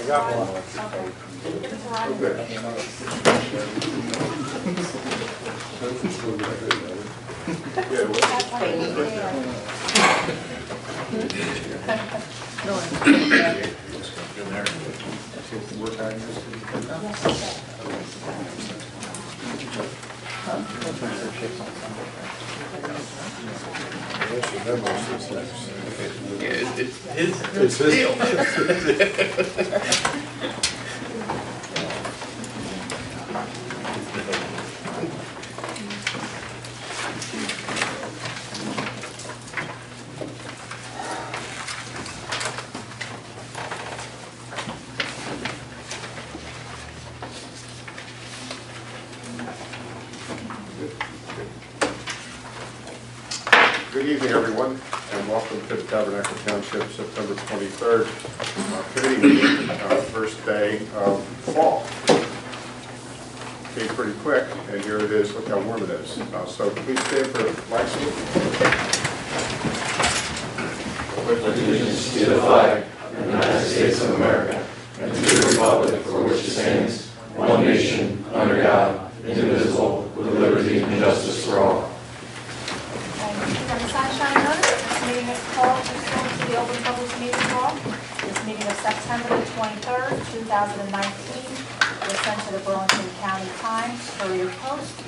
got one. Okay. Give it to Ryan. That's It's his deal. Good evening, everyone, and welcome to the Tabernacle Township September 23rd committee meeting, first day of fall. Came pretty quick, and here it is. Look how warm it is. So please stand for flag salute. With allegiance to the flag of the United States of America and to the republic for which it stands, one nation, under God, indivisible, with liberty and justice for all. Sunshine notice. This meeting is called pursuant to the Open Public Meetings Law. This meeting of September the 23rd, 2019 was sent to the Burlington County Times, Courier Post,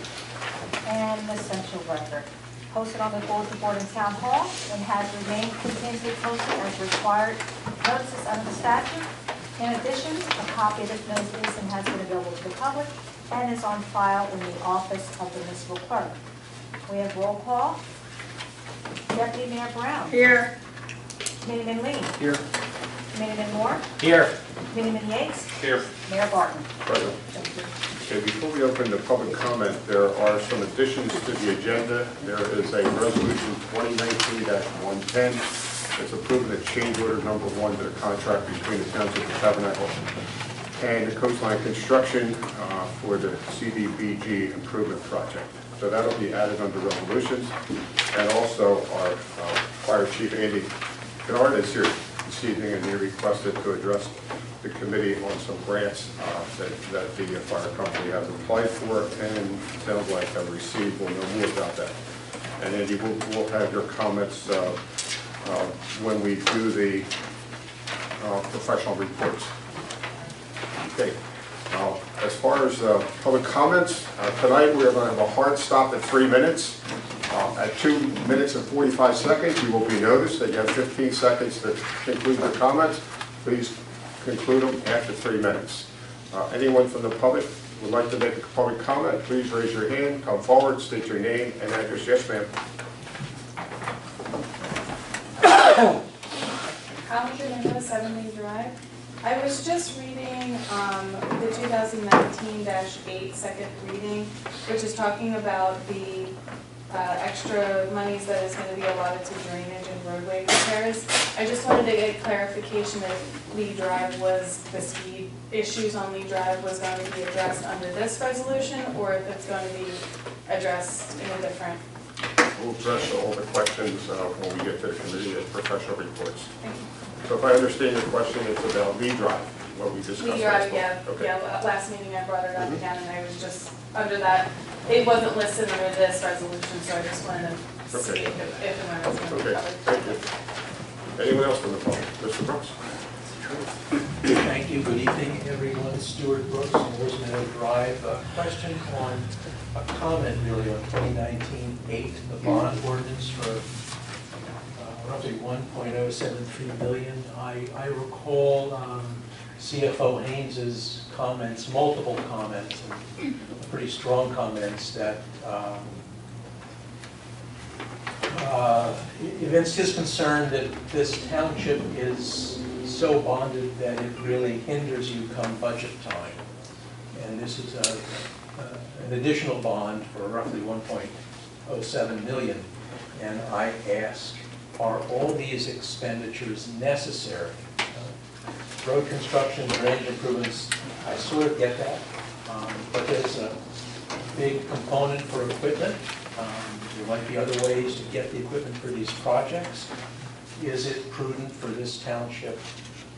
and the Central Record. Posted on the bulletin board in Town Hall and has remained continuously posted as required notices under the statute. In addition, a copy of this notice has been available to the public and is on file in the office of the municipal clerk. We have roll call. Deputy Mayor Brown. Here. Committeeman Lee. Here. Committeeman Moore. Here. Committeeman Yates. Here. Mayor Barton. Present. Thank you. Okay, before we open the public comment, there are some additions to the agenda. There is a resolution 2019-110. It's approving the change order number 1 to the contract between the Township of Tabernacle and the Coastline Construction for the CDBG improvement project. So that'll be added under resolutions. And also our Fire Chief Andy Kennard is here this evening, and he requested to address the committee on some grants that the fire company has applied for and sounds like have received. We'll know more about that. And Andy, we'll have your comments when we do the professional reports. Okay. As far as public comments, tonight we're going to have a hard stop at 3 minutes. At 2 minutes and 45 seconds, you will be noticed that you have 15 seconds to conclude your comments. Please conclude them after 3 minutes. Anyone from the public would like to make a public comment, please raise your hand, come forward, state your name and address. Yes, ma'am. Linda, 7 Lee Drive. I was just reading the 2019-8 second reading, which is talking about the extra monies that is going to be allotted to drainage and roadway repairs. I just wanted to get clarification if Lee Drive was, the speed issues on Lee Drive was going to be addressed under this resolution, or if it's going to be addressed in a different. We'll address all the questions when we get to the committee at professional reports. Thank you. So if I understand your question, it's about Lee Drive, what we discussed Lee last Drive, month. yeah, Okay. yeah, last meeting I brought it up again, and I was just under that, it wasn't listed under this resolution, so I just wanted to see if and when it's going to be Okay, covered. thank you. Anyone else from the public? Mr. Brooks? Thank you. Good evening, everyone. Stuart Brooks, North Meadow Drive. A question on a comment really on 2019-8, the bond ordinance for roughly $1.073 billion. I recall CFO Haynes's comments, multiple comments, and pretty strong comments that evinced his concern that this township is so bonded that it really hinders you come budget time. And this is an additional bond for roughly $1.07 million. And I asked, are all these expenditures necessary? Road construction, drainage improvements, I sort of get that, but there's a big component for equipment. There might be other ways to get the equipment for these projects. Is it prudent for this township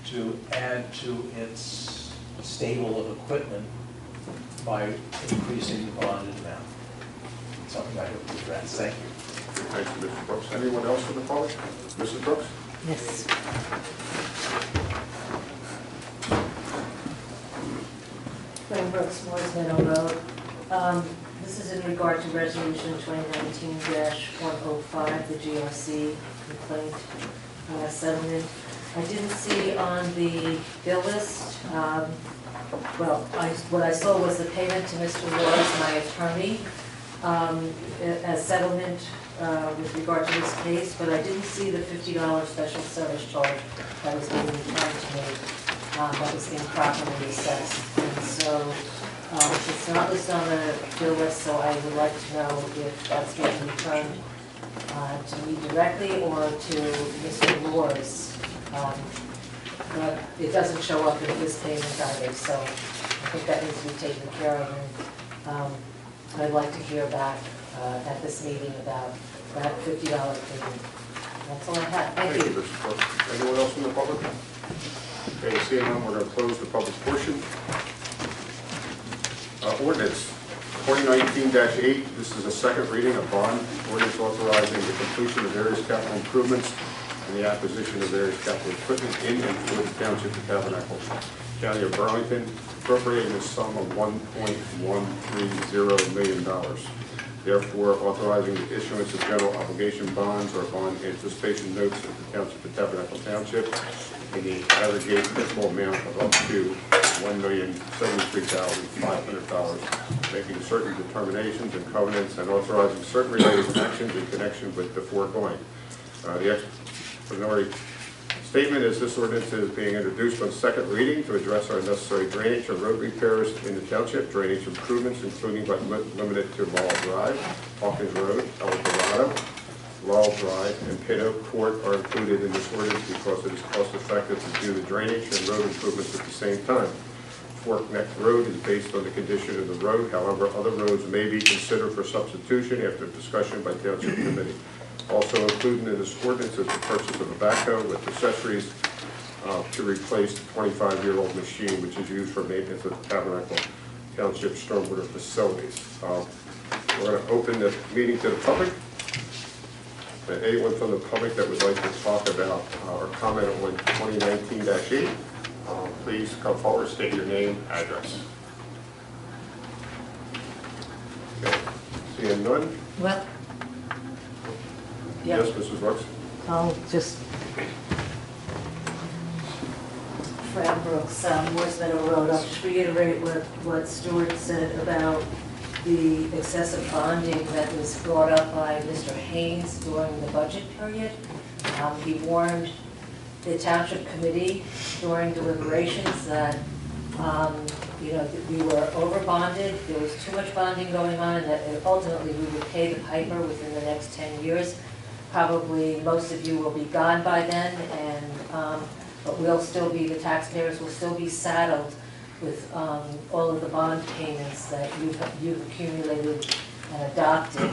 to add to its stable of equipment by increasing the bonded amount. Something I hope to address. Thank you. Thank you, Mr. Brooks. Anyone else from the public? Mrs. Brooks? Yes. Gwen Brooks, Moore's Meadow Road. This is in regard to Resolution 2019-105, the GRC complaint settlement. I didn't see on the bill list, what I saw was the payment to Mr. Wars, my attorney, as settlement with regard to this case, but I didn't see the $50 special service charge that was being returned to me, that was improperly assessed. And so it's not listed on the bill list, so I would like to know if that's getting returned to me directly or to Mr. Wars. But it doesn't show up in his payment either, so I think that needs to be taken care of. And I'd like to hear back at this meeting about that $50 payment. That's all I have. Thank you. Mrs. Brooks. Anyone else from the public? Okay, seeing none, we're going to close the public portion. Ordinance 2019-8, this is a second reading of bond ordinance authorizing the completion of various capital improvements and the acquisition of various capital equipment in and for the Township of Tabernacle, County of Burlington, appropriating a sum of $1.130 million. Therefore, authorizing the issuance of general obligation bonds or bond anticipation notes of the Township of Tabernacle Township in the aggregate principal amount of up to $1,073,500, making certain determinations and covenants and authorizing certain related actions in connection with the foregoing. The explanatory statement is this ordinance is being introduced on second reading to address our necessary drainage and road repairs in the township, drainage improvements including but limited to Laurel Drive, Hawkins Road, El Dorado, Laurel Drive, and Pitto Court are included in this ordinance because it is cost effective to do the drainage and road improvements at the same time. Fork Neck Road is based on the condition of the road. However, other roads may be considered for substitution after discussion by Township Committee. Also included in this ordinance is the purchase of a backhoe with accessories to replace the 25-year-old machine which is used for maintenance of the Tabernacle Township stormwater facilities. We're going to open the meeting to the public. Anyone from the public that would like to talk about or comment on 2019-8, please come forward, state your name, address. Okay. Seeing none? Well, Yes, Mrs. Brooks? I'll just, Fran Brooks, Moore's Meadow Road, I'll just reiterate what Stuart said about the excessive bonding that was brought up by Mr. Haynes during the budget period. He warned the Township Committee during deliberations that that we were over bonded, there was too much bonding going on, and that ultimately we would pay the piper within the next 10 years. Probably most of you will be gone by then, and but we'll still be, the taxpayers will still be saddled with all of the bond payments that you've accumulated and adopted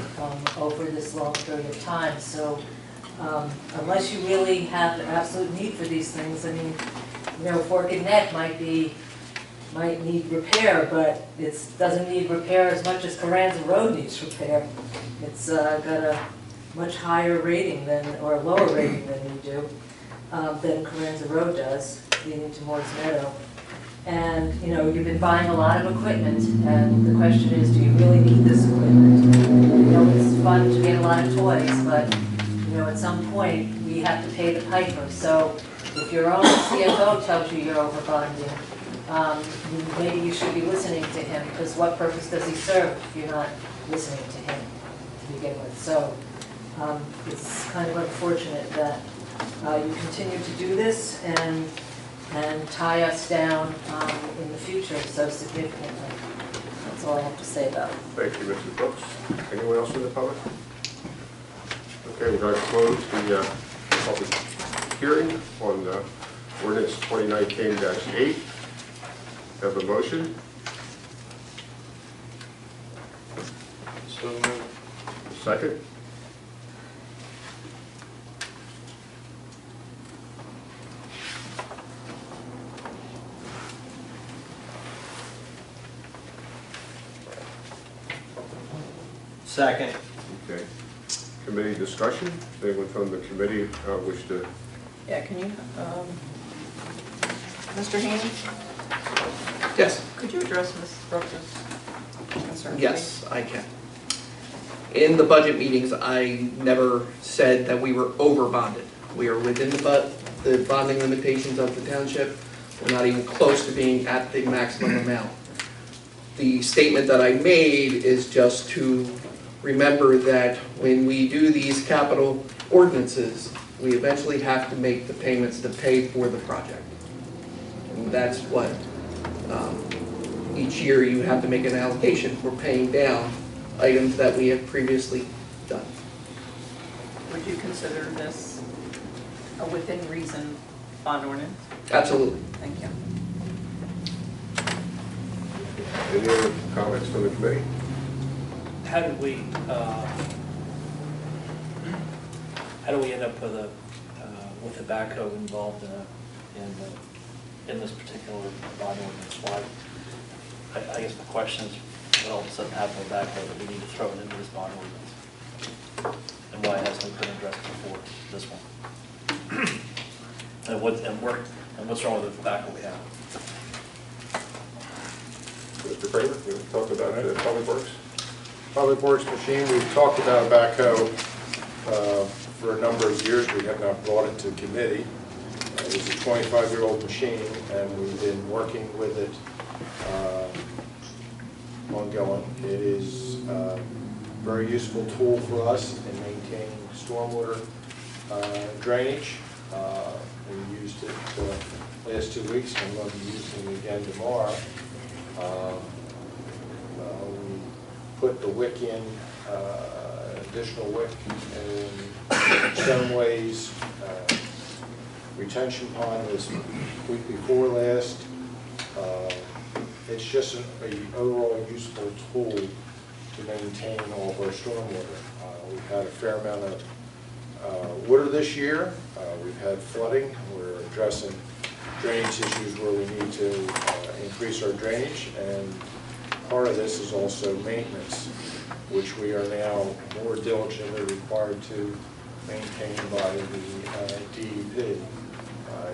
over this long period of time. So unless you really have an absolute need for these things, I mean, Fork and Neck might need repair, but it doesn't need repair as much as Carranza Road needs repair. It's got a much higher rating than, or a lower rating than we do, than Carranza Road does, leading to Moore's Meadow. And, you've been buying a lot of equipment, and the question is, do you really need this equipment? It's fun to get a lot of toys, but, at some point, we have to pay the piper. So if your own CFO tells you you're over bonding, maybe you should be listening to him, because what purpose does he serve if you're not listening to him to begin with? So it's kind of unfortunate that you continue to do this and tie us down in the future so significantly. That's all I have to say about it. Thank you, Mrs. Brooks. Anyone else from the public? Okay, we're going to close the public hearing on ordinance 2019-8. Have a motion? So moved. Second? Second. Okay. Committee discussion? Does anyone from the committee wish to? Yeah, can you, Mr. Haney, Yes, could you address Ms. Brooks' concern? yes, I can. In the budget meetings, I never said that we were over bonded. We are within the bonding limitations of the township. We're not even close to being at the maximum amount. The statement that I made is just to remember that when we do these capital ordinances, we eventually have to make the payments to pay for the project. And that's what, each year you have to make an allocation for paying down items that we have previously done. Would you consider this a within reason bond ordinance? Absolutely. Thank you. Any other comments from the committee? How did we end up with a backhoe involved in this particular bond ordinance? Why? I guess the question is, what all of a sudden happened with backhoe that we need to throw it into this bond ordinance? And why hasn't it been addressed before this one? And what's wrong with the backhoe we have? Mr. Kramer, you want to talk about the Public Works? Public Works machine, we've talked about backhoe for a number of years. We have not brought it to committee. It is a 25-year-old machine, and we've been working with it ongoing. It is a very useful tool for us in maintaining stormwater drainage. We used it the last 2 weeks, and we'll be using it again tomorrow. We put the wick in, additional wick in some ways. Retention pond was week before last. It's just an overall useful tool to maintain all of our stormwater. We've had a fair amount of water this year. We've had flooding. We're addressing drainage issues where we need to increase our drainage, and part of this is also maintenance, which we are now more diligently required to maintain by the DEP.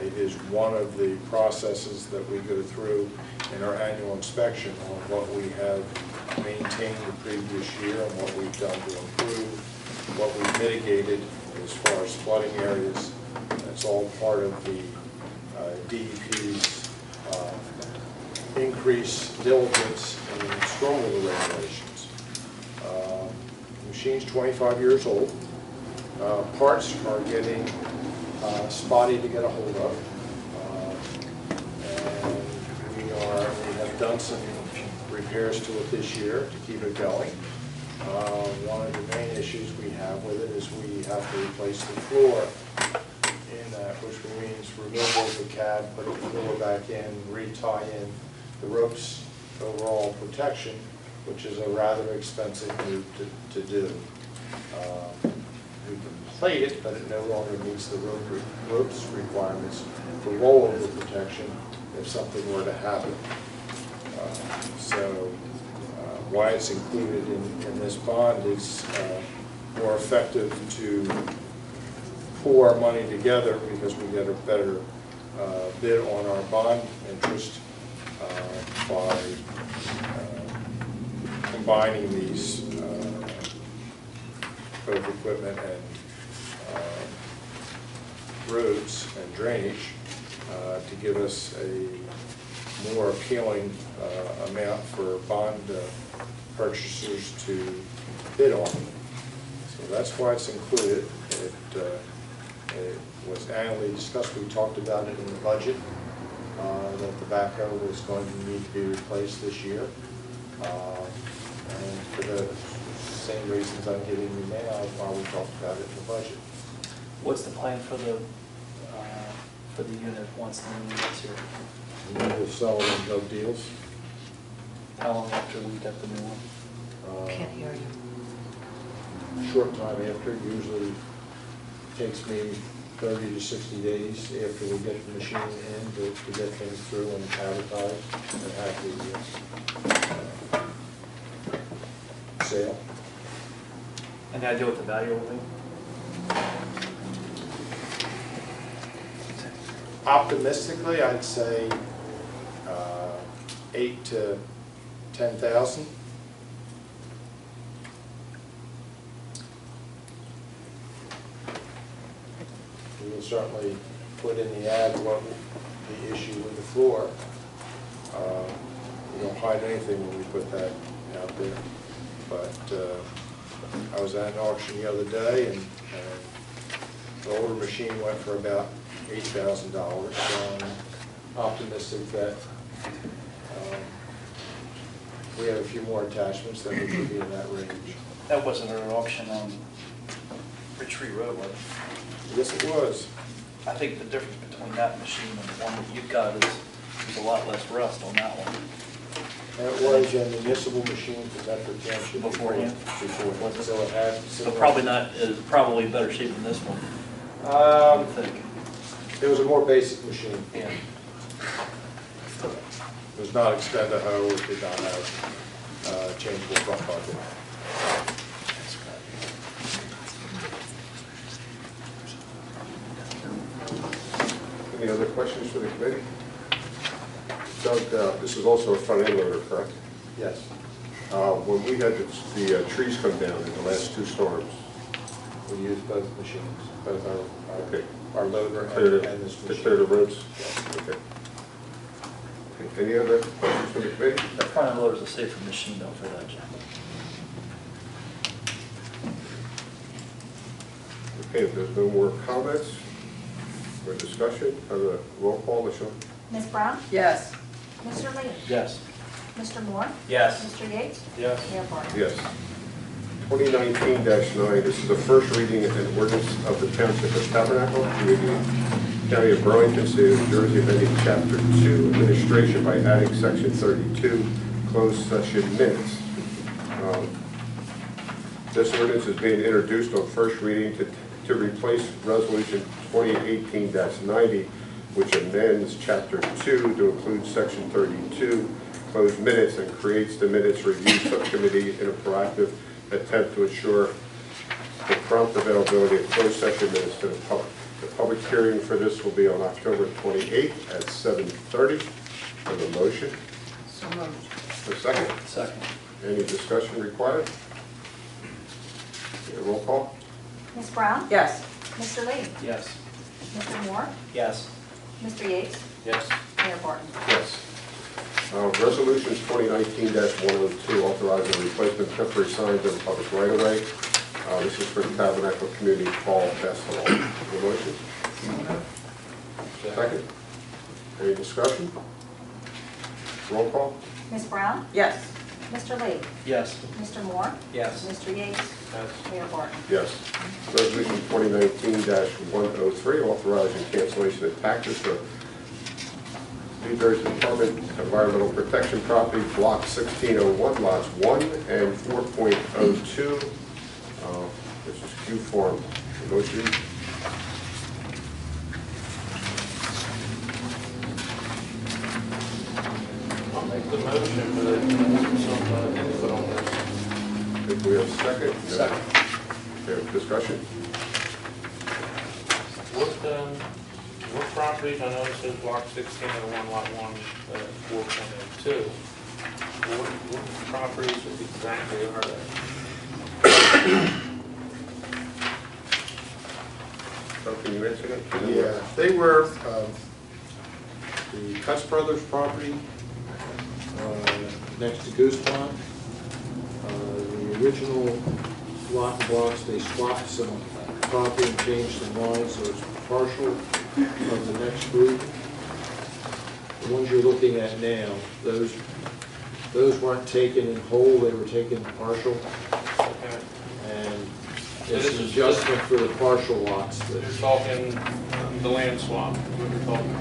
It is one of the processes that we go through in our annual inspection on what we have maintained the previous year and what we've done to improve, what we've mitigated as far as flooding areas. That's all part of the DEP's increased diligence in stormwater regulations. The machine's 25 years old. Parts are getting spotty to get a hold of. And we have done some repairs to it this year to keep it going. One of the main issues we have with it is we have to replace the floor in that, which means removal of the cab, put the floor back in, re-tie in the ropes, overall protection, which is a rather expensive move to do. We can plate it, but it no longer meets the ropes requirements for rollover protection if something were to happen. So why it's included in this bond is more effective to pull our money together because we get a better bid on our bond interest by combining these both equipment and roads and drainage to give us a more appealing amount for bond purchasers to bid on. So that's why it's included. It was annually discussed. We talked about it in the budget, that the backhoe was going to need to be replaced this year. And for the same reasons I'm giving you now, why we talked about it in the budget. What's the plan for the unit once the new unit's here? We'll sell them no deals. How long after we get the new one? Can't hear you. Short time after, usually takes me 30 to 60 days after we get the machine in to get things through and advertised and have the sale. Any idea what the value will be? Optimistically, I'd say 8 to 10,000. We will certainly put in the ad what the issue with the floor. We don't hide anything when we put that out there. But I was at an auction the other day, and the older machine went for about $8,000. So I'm optimistic that we have a few more attachments that we could be in that range. That wasn't an auction on Retreat Road, was it? Yes, it was. I think the difference between that machine and the one that you've got is a lot less rust on that one. That was a municipal machine for Tabernacle Township. Beforehand? Before, so it had. So probably not, is probably better shape than this one, I would think. It was a more basic machine. Yeah. It was not extend a hoe, it did not have changeable front bucket. Any other questions for the committee? Doug, this is also a front end loader, correct? Yes. When we had the trees come down in the last two storms, We used both machines, both okay, our loader clear and this to machine. clear the roads? Okay. Any other questions for the committee? That front end loader's a safer machine though for that job. Okay, if there's no more comments or discussion, have a roll call, LaShawn? Ms. Brown? Yes. Mr. Lee? Yes. Mr. Moore? Yes. Mr. Yates? Yes. Mayor Barton? Yes. 2019-9, this is the first reading and ordinance of the Township of Tabernacle, County of Burlington, State of New Jersey, amending Chapter 2, Administration by adding Section 32, Closed Session Minutes. This ordinance is being introduced on first reading to replace Resolution 2018-90, which amends Chapter 2 to include Section 32, Closed Minutes, and creates the Minutes Review Subcommittee in a proactive attempt to ensure the prompt availability of closed session minutes to the public. The public hearing for this will be on October 28th at 7:30. For the motion, So moved. for second. Second. Any discussion required? Okay, roll call. Ms. Brown? Yes. Mr. Lee? Yes. Mr. Moore? Yes. Mr. Yates? Yes. Mayor Barton? Yes. Resolution 2019-102, authorizing replacement of temporary signs in public right-of-way. This is for the Tabernacle Community Fall Festival. The motion? Second. Any discussion? Roll call. Ms. Brown? Yes. Mr. Lee? Yes. Mr. Moore? Yes. Mr. Yates? Mayor Barton? Yes. Resolution 2019-103, authorizing cancellation of taxes for New Jersey Department of Environmental Protection property, Block 1601, lots 1 and 4.02. This is Q form. The motion? I'll make the motion for the some input on this. If we have a second? Second. Okay, discussion? What properties, I know it says block 1601, lot 1, 4.02. What properties exactly are they? So can you answer that? Yeah, they were the Cuts Brothers property next to Goose Pond. The original lot and blocks, they swapped some property and changed some lines, so it's partial of the next group. The ones you're looking at now, those weren't taken in whole, they were taken partial. Okay. And So it's this an is adjustment for the partial lots. You're talking the land swap, what you're talking.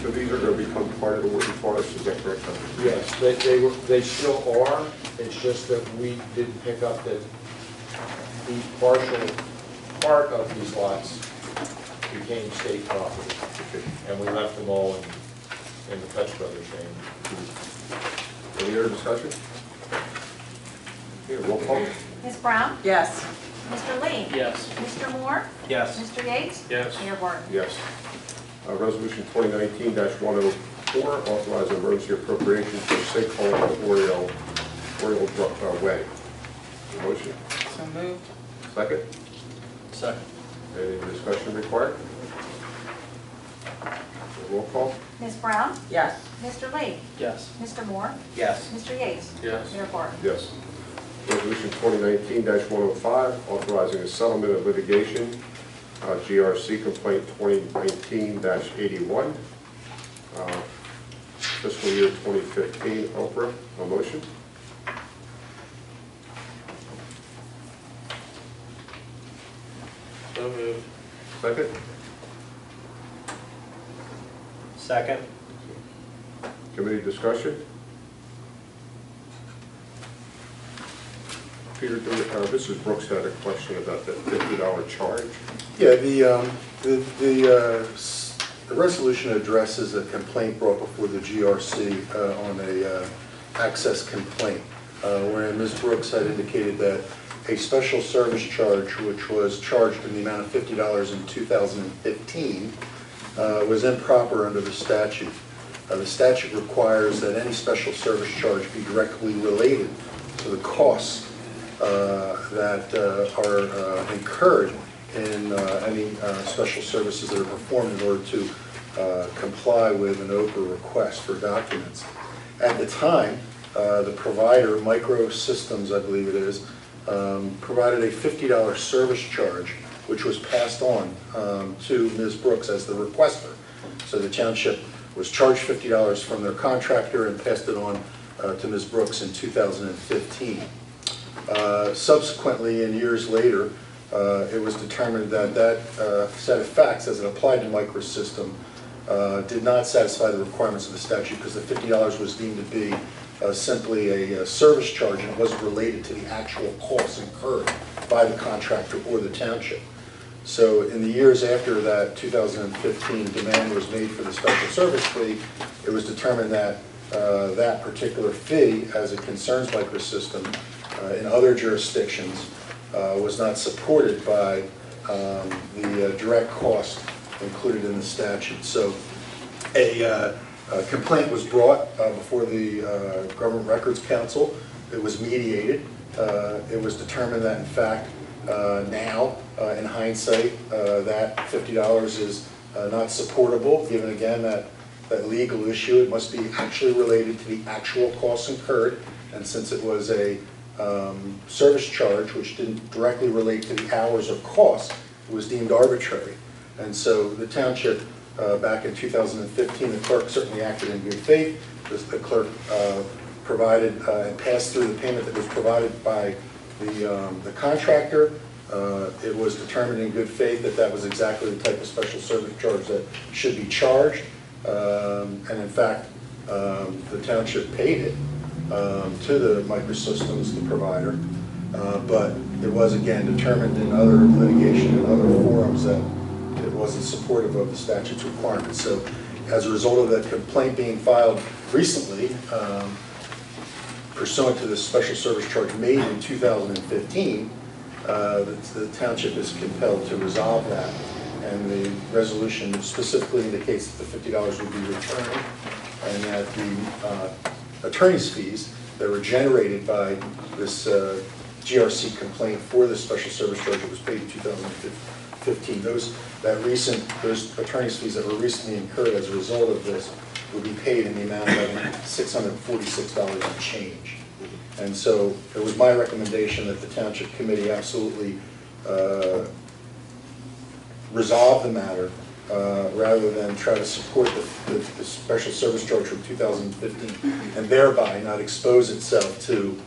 So these are going to become part of the Wooden Forest, is that correct? Yes, they still are, it's just that we didn't pick up that the partial part of these lots became state property, and we left them all in the Cuts Brothers name. Any other discussion? Okay, roll call? Ms. Brown? Yes. Mr. Lee? Yes. Mr. Moore? Yes. Mr. Yates? Yes. Mayor Gordon? Yes. Resolution 2019-104, authorizing emergency appropriation for sinkhole Oriole Way. Motion. So moved. Second. Second. Any discussion required? Roll call? Ms. Brown? Yes. Mr. Lee? Yes. Mr. Moore? Yes. Mr. Yates? Yes. Mayor Gordon? Yes. Resolution 2019-105, authorizing a settlement of litigation, GRC complaint 2019-81, fiscal year 2015. Oprah, a motion? So moved. Second? Second. Committee discussion? Peter, Mrs. Brooks had a question about the $50 charge. Yeah, the resolution addresses a complaint brought before the GRC on a access complaint, wherein Ms. Brooks had indicated that a special service charge, which was charged in the amount of $50 in 2015, was improper under the statute. The statute requires that any special service charge be directly related to the costs that are incurred in any special services that are performed in order to comply with an OPA request for documents. At the time, the provider, Microsystems I believe it is, provided a $50 service charge, which was passed on to Ms. Brooks as the requester. So the township was charged $50 from their contractor and passed it on to Ms. Brooks in 2015. Subsequently, and years later, it was determined that that set of facts, as it applied to Microsystem, did not satisfy the requirements of the statute because the $50 was deemed to be simply a service charge and it wasn't related to the actual costs incurred by the contractor or the township. So in the years after that 2015 demand was made for the special service fee, it was determined that that particular fee, as it concerns Microsystem, in other jurisdictions, was not supported by the direct cost included in the statute. So a complaint was brought before the Government Records Council. It was mediated. It was determined that, in fact, now, in hindsight, that $50 is not supportable, given again that legal issue. It must be actually related to the actual costs incurred, and since it was a service charge which didn't directly relate to the hours or cost, it was deemed arbitrary. And so the township, back in 2015, the clerk certainly acted in good faith. The clerk provided and passed through the payment that was provided by the contractor. It was determined in good faith that that was exactly the type of special service charge that should be charged. And in fact, the township paid it to the Microsystems, the provider. But it was again determined in other litigation and other forums that it wasn't supportive of the statute's requirements. So as a result of that complaint being filed recently, pursuant to the special service charge made in 2015, the township is compelled to resolve that. And the resolution specifically indicates that the $50 would be returned and that the attorney's fees that were generated by this GRC complaint for the special service charge that was paid in 2015, those attorney's fees that were recently incurred as a result of this would be paid in the amount of $646 and change. And so it was my recommendation that the Township Committee absolutely resolve the matter rather than try to support the special service charge from 2015 and thereby not expose itself to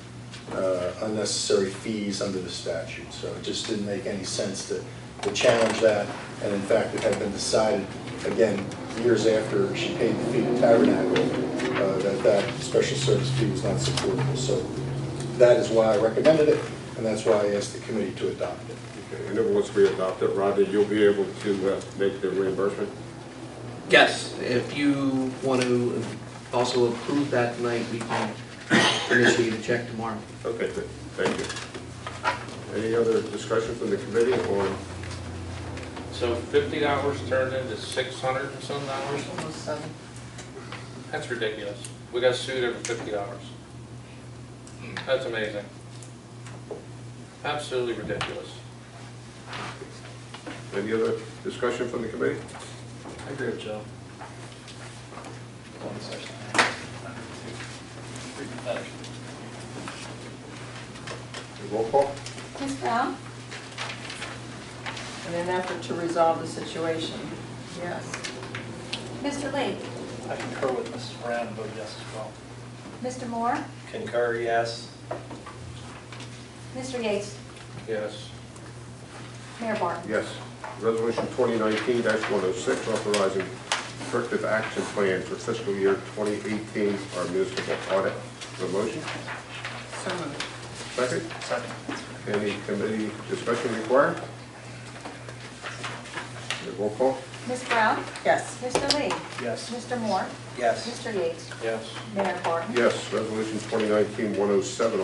unnecessary fees under the statute. So it just didn't make any sense to challenge that, and in fact it had been decided, again, years after she paid the fee to Tabernacle, that special service fee was not supportable. So that is why I recommended it, and that's why I asked the committee to adopt it. Okay, and then once we adopt it, Rodney, you'll be able to make the reimbursement? Yes, if you want to also approve that tonight, we can initiate a check tomorrow. Okay, good, thank you. Any other discussion from the committee on, So $50 turned into $600 and some dollars? Almost 7. That's ridiculous. We got sued over $50. That's amazing. Absolutely ridiculous. any other discussion from the committee? I agree with Joe. One session. Roll call? Ms. Brown? In an effort to resolve the situation, yes. Mr. Lee? I concur with Mrs. Brown and vote yes as well. Mr. Moore? Concur, yes. Mr. Yates? Yes. Mayor Barton? Yes. Resolution 2019-106, authorizing corrective action plan for fiscal year 2018, our municipal audit. The motion? So moved. Second? Second. Any committee discussion required? Roll call? Ms. Brown? Yes. Mr. Lee? Yes. Mr. Moore? Yes. Mr. Yates? Yes. Mayor Barton? Yes. Resolution 2019-107,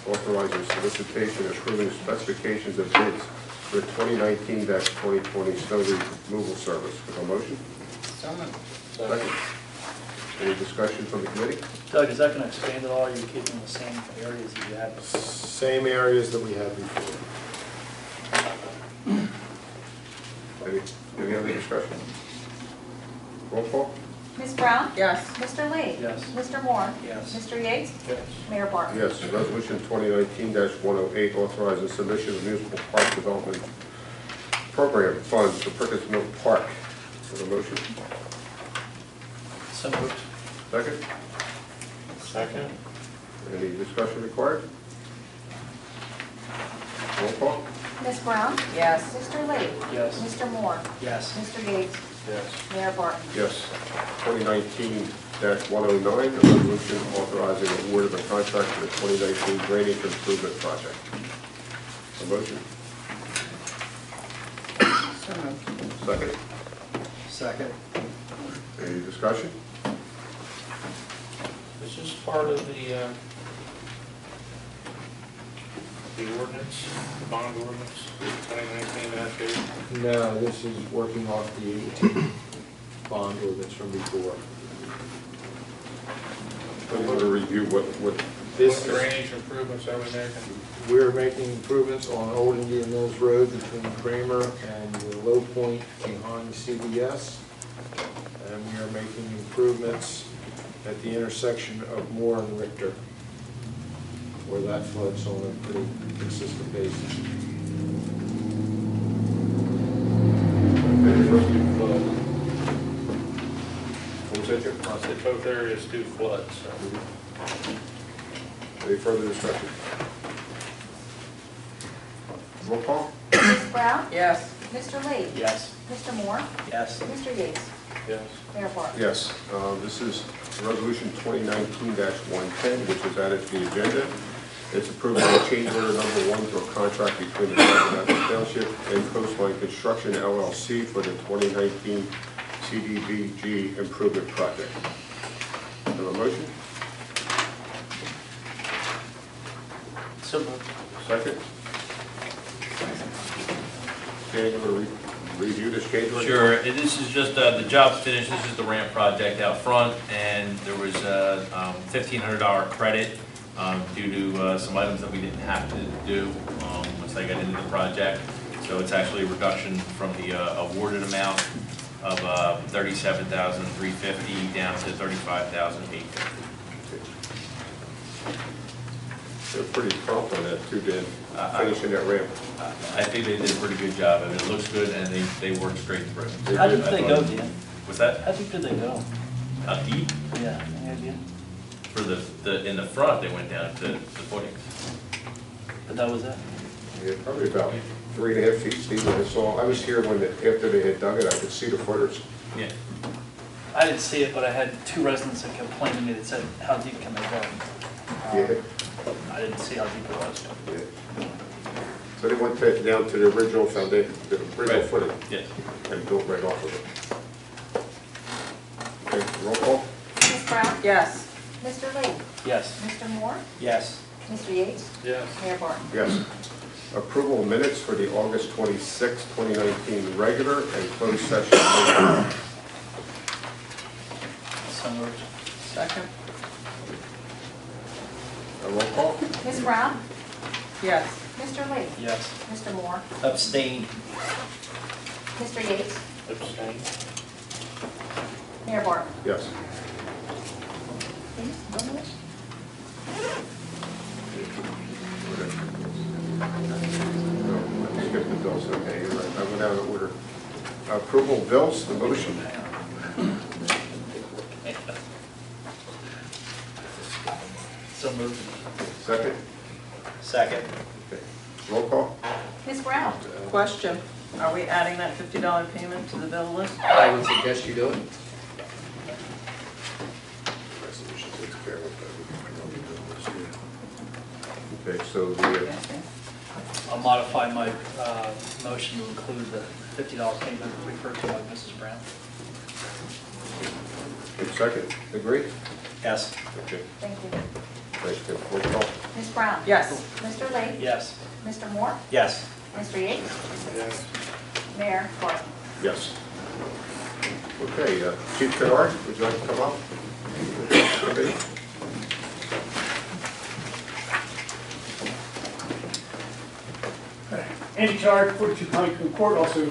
authorizing solicitation and approving specifications of bids for 2019-2020 snow removal service. With a motion? So moved. Second. Any discussion from the committee? Doug, is that going to expand at all? Are you keeping the same areas that you had? Same areas that we had before. Any other discussion? Roll call? Ms. Brown? Yes. Mr. Lee? Yes. Mr. Moore? Yes. Mr. Yates? Yes. Mayor Barton? Yes. Resolution 2019-108, authorizing submission of municipal park development program funds for Perkins Mill Park. With a motion? So moved. Second? Second? Any discussion required? Roll call? Ms. Brown? Yes. Mr. Lee? Yes. Mr. Moore? Yes. Mr. Yates? Yes. Mayor Barton? Yes. 2019-109, a resolution authorizing award of a contract for the 2019 drainage improvement project. A motion? So moved. Second? Second. Any discussion? Is this part of the ordinance, the bond ordinance, 2019-8? No, this is working off the 18 bond ordinance from before. I want to review what What This is, drainage improvements are we making? we're making improvements on Old Indian Mills Road between Kramer and the low point behind CVS. And we are making improvements at the intersection of Moore and Richter, where that floods on a pretty consistent basis. What was that, Jim? I said both areas do flood, so. Any further discussion? Roll call? Ms. Brown? Yes. Mr. Lee? Yes. Mr. Moore? Yes. Mr. Yates? Yes. Mayor Barton? Yes. This is Resolution 2019-110, which is added to the agenda. It's approving a change order number 1 to a contract between the Tabernacle Township and Coastline Construction LLC for the 2019 CDBG improvement project. Have a motion? So moved. Second? Dan, you want to review this change order? Sure, and this is just, the job's finished, this is the ramp project out front, and there was a $1,500 credit due to some items that we didn't have to do once I got into the project. So it's actually a reduction from the awarded amount of $37,350 down to $35,850. They're pretty prompt on that too, Dan, finishing that ramp. I think they did a pretty good job, and it looks good, and they worked straight through. How deep did they go, Dan? What's that? How deep did they go? How deep? Yeah, any idea? For in the front, they went down to the footings. But that was it? Yeah, probably about 3.5 feet, Steve, when I saw, I was here when, after they had dug it, I could see the footers. Yeah. I didn't see it, but I had 2 residents that complained to me that said, how deep can they go? Yeah. I didn't see how deep it was. Yeah. So they went down to the original foundation, the original Right. footing, Yes. and built right off of it. Okay, roll call? Ms. Brown? Yes. Mr. Lee? Yes. Mr. Moore? Yes. Mr. Yates? Yes. Mayor Barton? Yes. Approval of minutes for the August 26, 2019 regular and closed session meeting. So moved. Second. A roll call? Ms. Brown? Yes. Mr. Lee? Yes. Mr. Moore? Abstain. Mr. Yates? Abstain. Mayor Barton? Yes. No, I skipped the bills, okay, you're right, I went out of order. Approval of bills, the motion. So moved. Second? Second. Okay. Roll call? Ms. Brown? Question, are we adding that $50 payment to the bill list? I would suggest you do it. Resolution takes care of that. Okay, so the, I'll modify my motion to include the $50 payment referred to by Mrs. Brown. second, agree? Yes. Okay, Thank you. thank you. Roll call? Ms. Brown? Yes. Mr. Lee? Yes. Mr. Moore? Yes. Mr. Yates? Yes. Mayor Barton? Yes. Okay, Chief Kennard, would you like to come up? Okay. Andy Kennard, 42 Huntington Court, also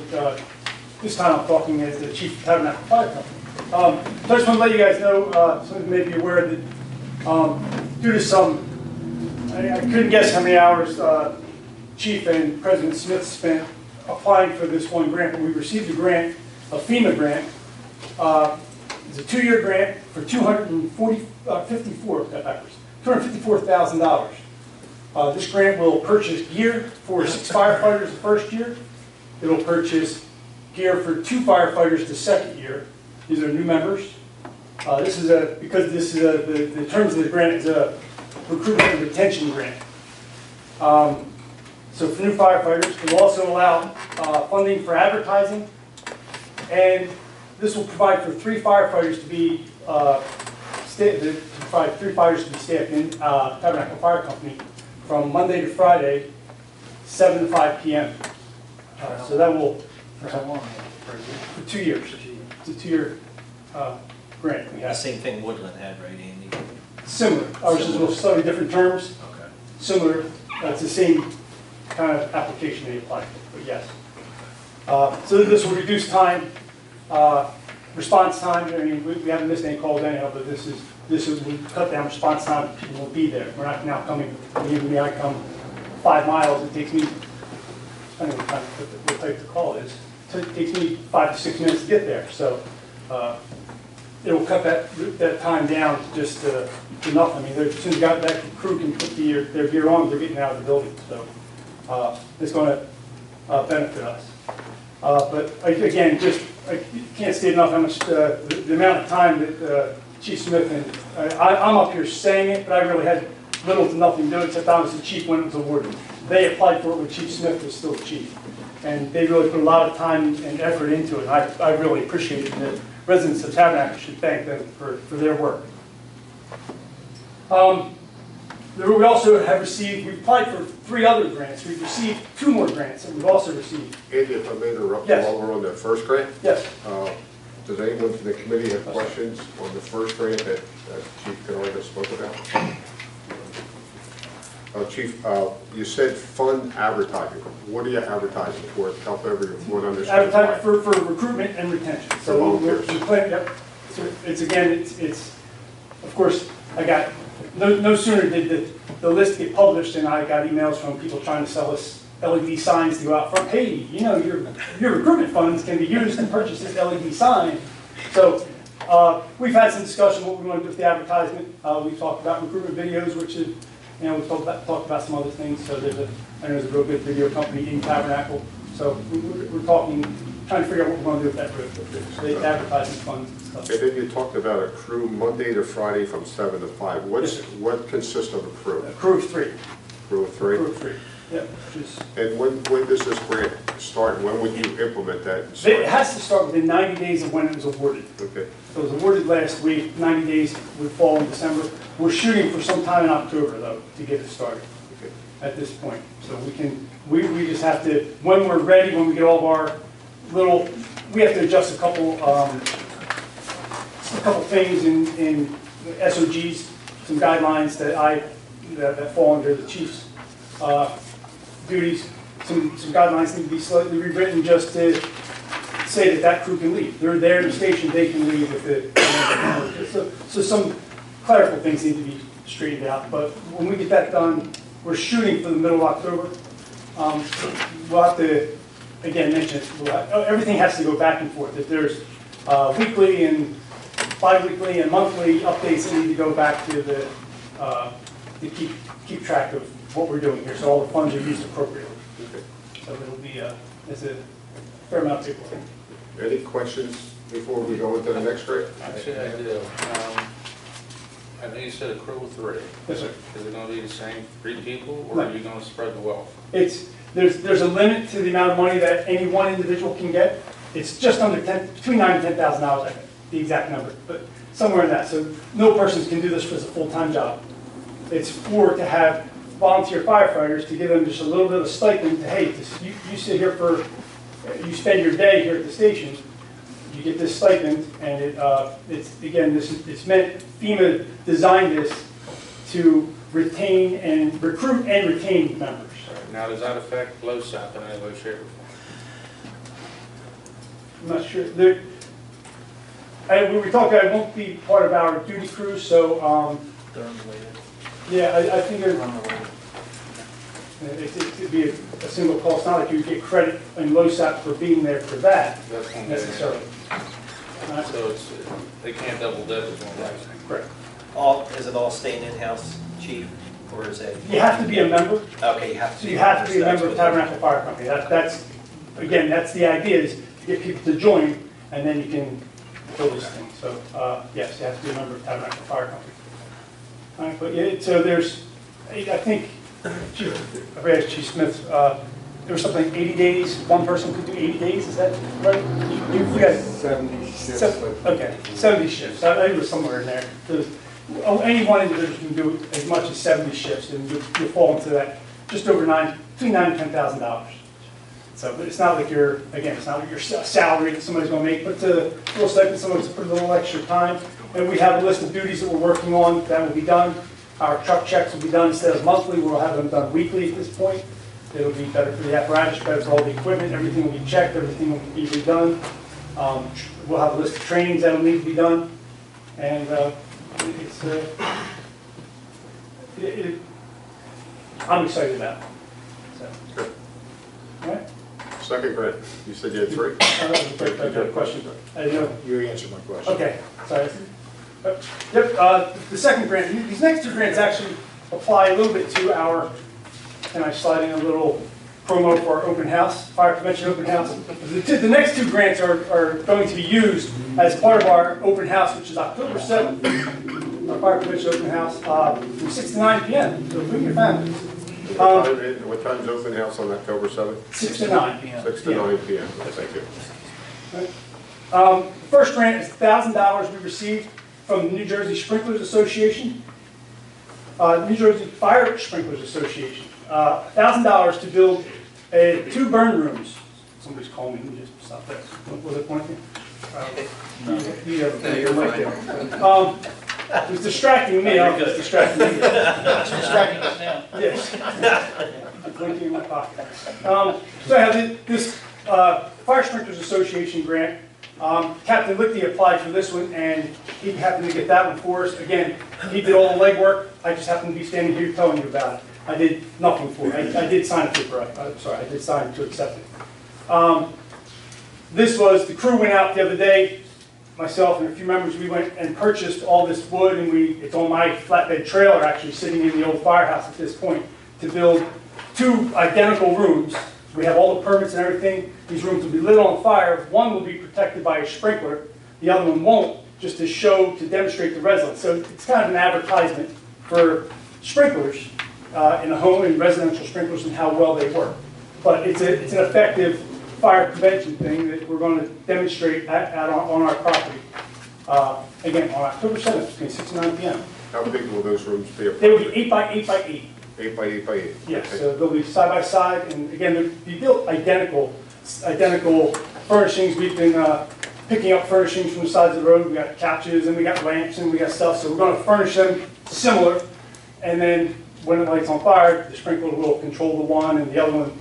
this time I'm talking as the Chief of Tabernacle Fire Company. So I just want to let you guys know, some of you may be aware that due to some, I couldn't guess how many hours Chief and President Smith spent applying for this one grant, but we received a grant, a FEMA grant. It's a 2-year grant for $254,000. This grant will purchase gear for 6 firefighters the first year. It'll purchase gear for 2 firefighters the second year. These are new members. This is the terms of the grant is a recruitment and retention grant. So for new firefighters, it will also allow funding for advertising, and this will provide for 3 firefighters to be staffed in Tabernacle Fire Company from Monday to Friday, 7 to 5 p.m. So that will, For how long? for 2 years. It's a 2-year grant we The have. same thing Woodland had, right, Andy? Similar, ours is a little slightly different terms, Okay. similar, it's the same kind of application they applied for, but yes. So this will reduce time, response time. I mean, we haven't missed any calls anyhow, but this will cut down response time. People will be there. We're not now coming. Even me, I come 5 miles. It takes me, depending on what type the call is, it takes me 5 to 6 minutes to get there. So it will cut that time down to just enough. I mean, as soon as that crew can put their gear on, they're getting out of the building. So it's going to benefit us. But again, I can't state enough how much the amount of time that Chief Smith and I'm up here saying it, but I really had little to nothing to do except I was the chief when it was awarded. They applied for it when Chief Smith was still the chief, and they really put a lot of time and effort into it. And I really appreciate it, and the residents of Tabernacle should thank them for their work. We also have received, we applied for 3 other grants. We've received 2 more grants that we've also received. Andy, if I may interrupt, Yes. while we're on the first grant, Yes. does anyone from the committee have questions on the first grant that Chief Kennard has spoke about? Chief, you said fund advertising. What are you advertising for? Help everyone understand. Advertising for recruitment and retention. For volunteers. we plan, yep. So it's of course, I got, no sooner did the list get published and I got emails from people trying to sell us LED signs to go out front. Hey, you know, your recruitment funds can be used to purchase this LED sign. So we've had some discussion what we want to do with the advertisement. We've talked about recruitment videos, which is, we've talked about some other things. So I know there's a real good video company in Tabernacle. So we're trying to figure out what we're going to do with that the advertising funds and stuff. And then you talked about a crew Monday to Friday from 7 to 5. What consists of a crew? A crew of 3. Crew of 3? Crew of 3. Yeah, which is, And when does this grant start? When would you implement that? it has to start within 90 days of when it was awarded. Okay. So it was awarded last week, 90 days would fall in December. We're shooting for some time in October, though, to get it started Okay. at this point. So we just have to, when we're ready, when we get all of our little, we have to adjust a couple things in SOGs, some guidelines that fall under the chief's duties. Some guidelines need to be slightly rewritten just to say that crew can leave. They're there in the station, they can leave with it. So some clerical things need to be straightened out. But when we get that done, we're shooting for the middle of October. We'll have to, again, mention everything has to go back and forth. If there's weekly and bi-weekly and monthly updates that need to go back to to keep track of what we're doing here, so all the funds are used appropriately. Okay. So it'll be it's a fair amount of paperwork. Any questions before we go into the next grant? Actually, I do. I know you said a crew of 3. Yes, sir. Is it gonna be the same 3 people, or No. are you gonna spread the wealth? There's a limit to the amount of money that any one individual can get. It's just under between $9,000 and $10,000, I think, the exact number, but somewhere in that. So no person can do this as a full-time job. It's to have volunteer firefighters, to give them just a little bit of a stipend to, hey, you sit here you spend your day here at the station, you get this stipend, and it's meant, FEMA designed this to retain and recruit and retain members. Now, does that affect LoSAP in any way, shape, or form? I'm not sure. We talked about it won't be part of our duty crew, so They're unrelated. yeah, I think They're unrelated. it'd be a single call. It's not like you get credit in LoSAP for being there for that That's one thing. necessarily. So they can't double dip is one thing. Correct. Is it all staying in-house, chief, or is it? You have to be a member. Okay, you have to. So you have to be a member of Tabernacle Fire Company. That's the idea is to get people to join, and then you can build this thing. So yes, you have to be a member of Tabernacle Fire Company. All right, but yeah, so there's, I think, Chief Smith, there was something like 80 days. One person could do 80 days. Is that right? You got 70 shifts. Okay, 70 shifts. I think it was somewhere in there. Any one individual can do as much as 70 shifts, and you'll fall into that just over between $9,000 and $10,000. So but it's not like it's not like your salary that somebody's going to make, but it's a little stipend, someone's put a little extra time. And we have a list of duties that we're working on that will be done. Our truck checks will be done instead of monthly. We'll have them done weekly at this point. It'll be better for the apparatus, better for all the equipment. Everything will be checked. Everything will be redone. We'll have a list of trainings that will need to be done. And I'm excited about it. So. Good. All right. Second grant, you said you had 3? I got a question. I didn't know. You answered my question. Okay, sorry. Yep, the second grant, these next 2 grants actually apply a little bit to our, and I slide in a little promo for our open house, fire prevention open house. The next 2 grants are going to be used as part of our open house, which is October 7th, our fire prevention open house, from 6 to 9 p.m. So bring your families. What time's open house on October 7th? 6 to 9 p.m. 6 to 9 p.m. Thank you. The first grant is $1,000 we received from the New Jersey Sprinklers Association, New Jersey Fire Sprinklers Association. $1,000 to build 2 burn rooms. Somebody's calling me. Let me just stop that. What was it pointing? You have a right there. It was distracting me. I was distracting you. It's distracting us now. Yes. Blinking in my pocket. So I have this Fire Sprinklers Association grant. Captain Lichty applied for this one, and he happened to get that one for us. Again, he did all the legwork. I just happened to be standing here telling you about it. I did nothing for it. I did sign a paper. I did sign to accept it. This was, the crew went out the other day, myself and a few members, we went and purchased all this wood, and it's on my flatbed trailer actually sitting in the old firehouse at this point, to build 2 identical rooms. We have all the permits and everything. These rooms will be lit on fire. One will be protected by a sprinkler. The other one won't, just to demonstrate the resilience. So it's kind of an advertisement for sprinklers in a home and residential sprinklers and how well they work. But it's an effective fire prevention thing that we're going to demonstrate on our property. Again, on October 7th, between 6 and 9 p.m. How big will those rooms be? They will be 8 by 8 by 8. 8 by 8 by 8? Yes, Okay. so they'll be side by side, and again, they'll be built identical furnishings. We've been picking up furnishings from the sides of the road. We got couches, and we got lamps, and we got stuff, so we're going to furnish them similar, and then when it lights on fire, the sprinkler will control the one, and the other one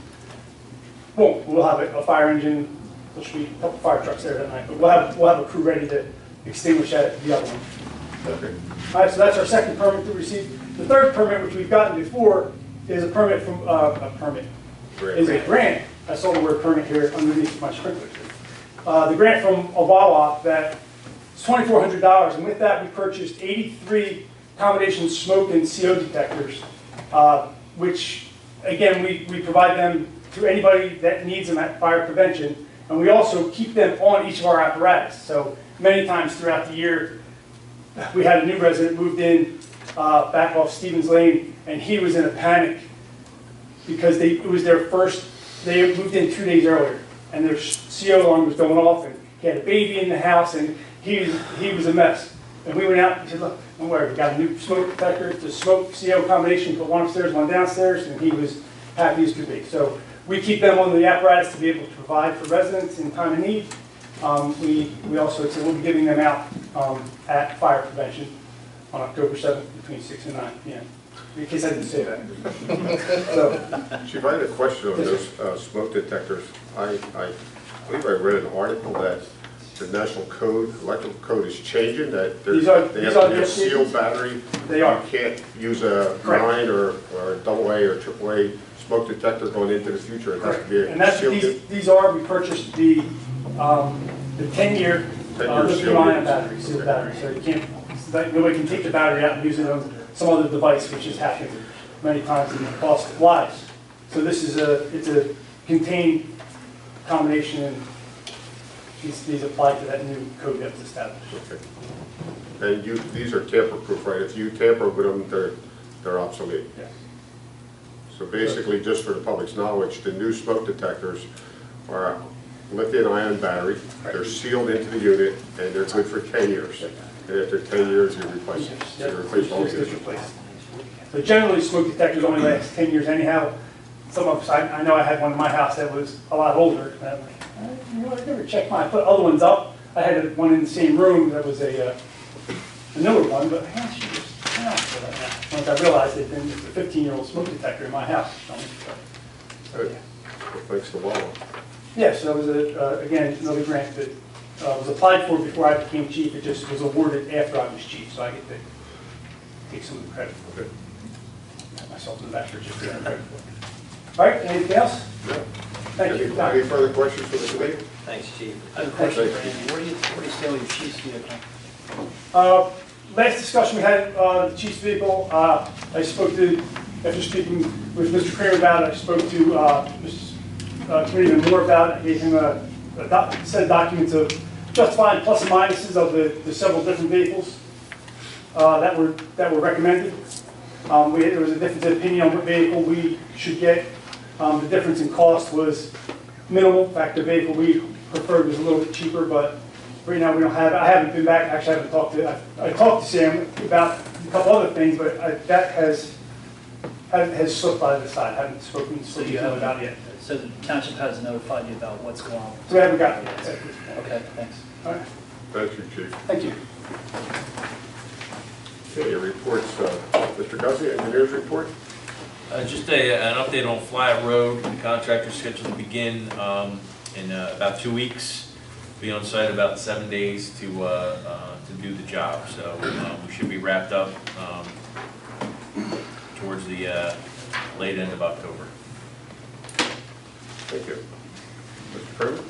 won't. We'll have a fire engine. There should be a couple fire trucks there that night, but we'll have a crew ready to extinguish the other one. Okay. All right, so that's our second permit that we received. The third permit, which we've gotten before, is a permit from is a grant. I saw the word permit here underneath my sprinklers. The grant from Ovawa that is $2,400, and with that we purchased 83 combination smoke and CO detectors, which again we provide them to anybody that needs them at fire prevention, and we also keep them on each of our apparatus. So many times throughout the year, we had a new resident moved in back off Stevens Lane, and he was in a panic because it was their first. They moved in 2 days earlier, and their CO alarm was going off, and he had a baby in the house, and he was a mess. And we went out and said, look, don't worry, we got a new smoke detector, it's a smoke CO combination, put one upstairs, one downstairs, and he was happy as could be. So we keep them on the apparatus to be able to provide for residents in time of need. We also said we'll be giving them out at fire prevention on October 7th between 6 and 9 p.m. In case I didn't say that. So, Chief, I had a question on those smoke detectors. I believe I read an article that the national code, electrical code is changing, that they have to be a sealed battery. They are. You can't use a 9 or a AA or AAA smoke detector going into the future. It has to be a and that's sealed. these are. We purchased the 10-year lithium-ion battery, sealed battery. So you can't. Nobody can take the battery out and use it on some other device, which has happened many times and cost lives. So this is it's a contained combination, and these apply to that new code that was established. Okay. And these are tamper-proof, right? If you tamper with them, they're obsolete. Yeah. So basically, just for the public's knowledge, the new smoke detectors are lithium-ion battery. They're sealed into the unit, and they're good for 10 years. And after 10 years, you replace them. So you replace all the units. So generally, smoke detectors only last 10 years anyhow. Some of us, I know I had one in my house that was a lot older. And I'm like, you know what, I never checked mine. I put other ones up. I had one in the same room that was a newer one, but I should just for that now. Once I realized it, then it's a 15-year-old smoke detector in my house. Good. Thanks to Wawa. Yes, that was, again, another grant that was applied for before I became chief. It just was awarded after I was chief, so I get to take some of the credit for it. Pat myself in the back for just getting credit for it. All right, anything else? No. Thank you. Any further questions for the committee? Thanks, Chief. I have a question for Andy. Where do you stay with your chief's vehicle? Last discussion we had the chief's vehicle, I spoke to, after speaking with Mr. Kramer about it, I spoke to Committeeman Moore about it. I gave him a set of documents of justifying plus and minuses of the several different vehicles that were recommended. There was a difference in opinion on what vehicle we should get. The difference in cost was minimal. In fact, the vehicle we preferred was a little bit cheaper, but right now we don't have it. I haven't been back. Actually, I haven't talked to. I talked to Sam about a couple other things, but that has slipped by the side. I haven't spoken to him about it yet. So the township has notified you about what's going on? So we haven't gotten it yet. Okay, thanks. All right. Thank you, Chief. Thank you. Okay, your reports, Mr. Guzzi, engineer's report. Just an update on Flat Road. The contractor's scheduled to begin in about 2 weeks. Be on site about 7 days to do the job. So we should be wrapped up towards the late end of October. Thank you. Mr. Kramer?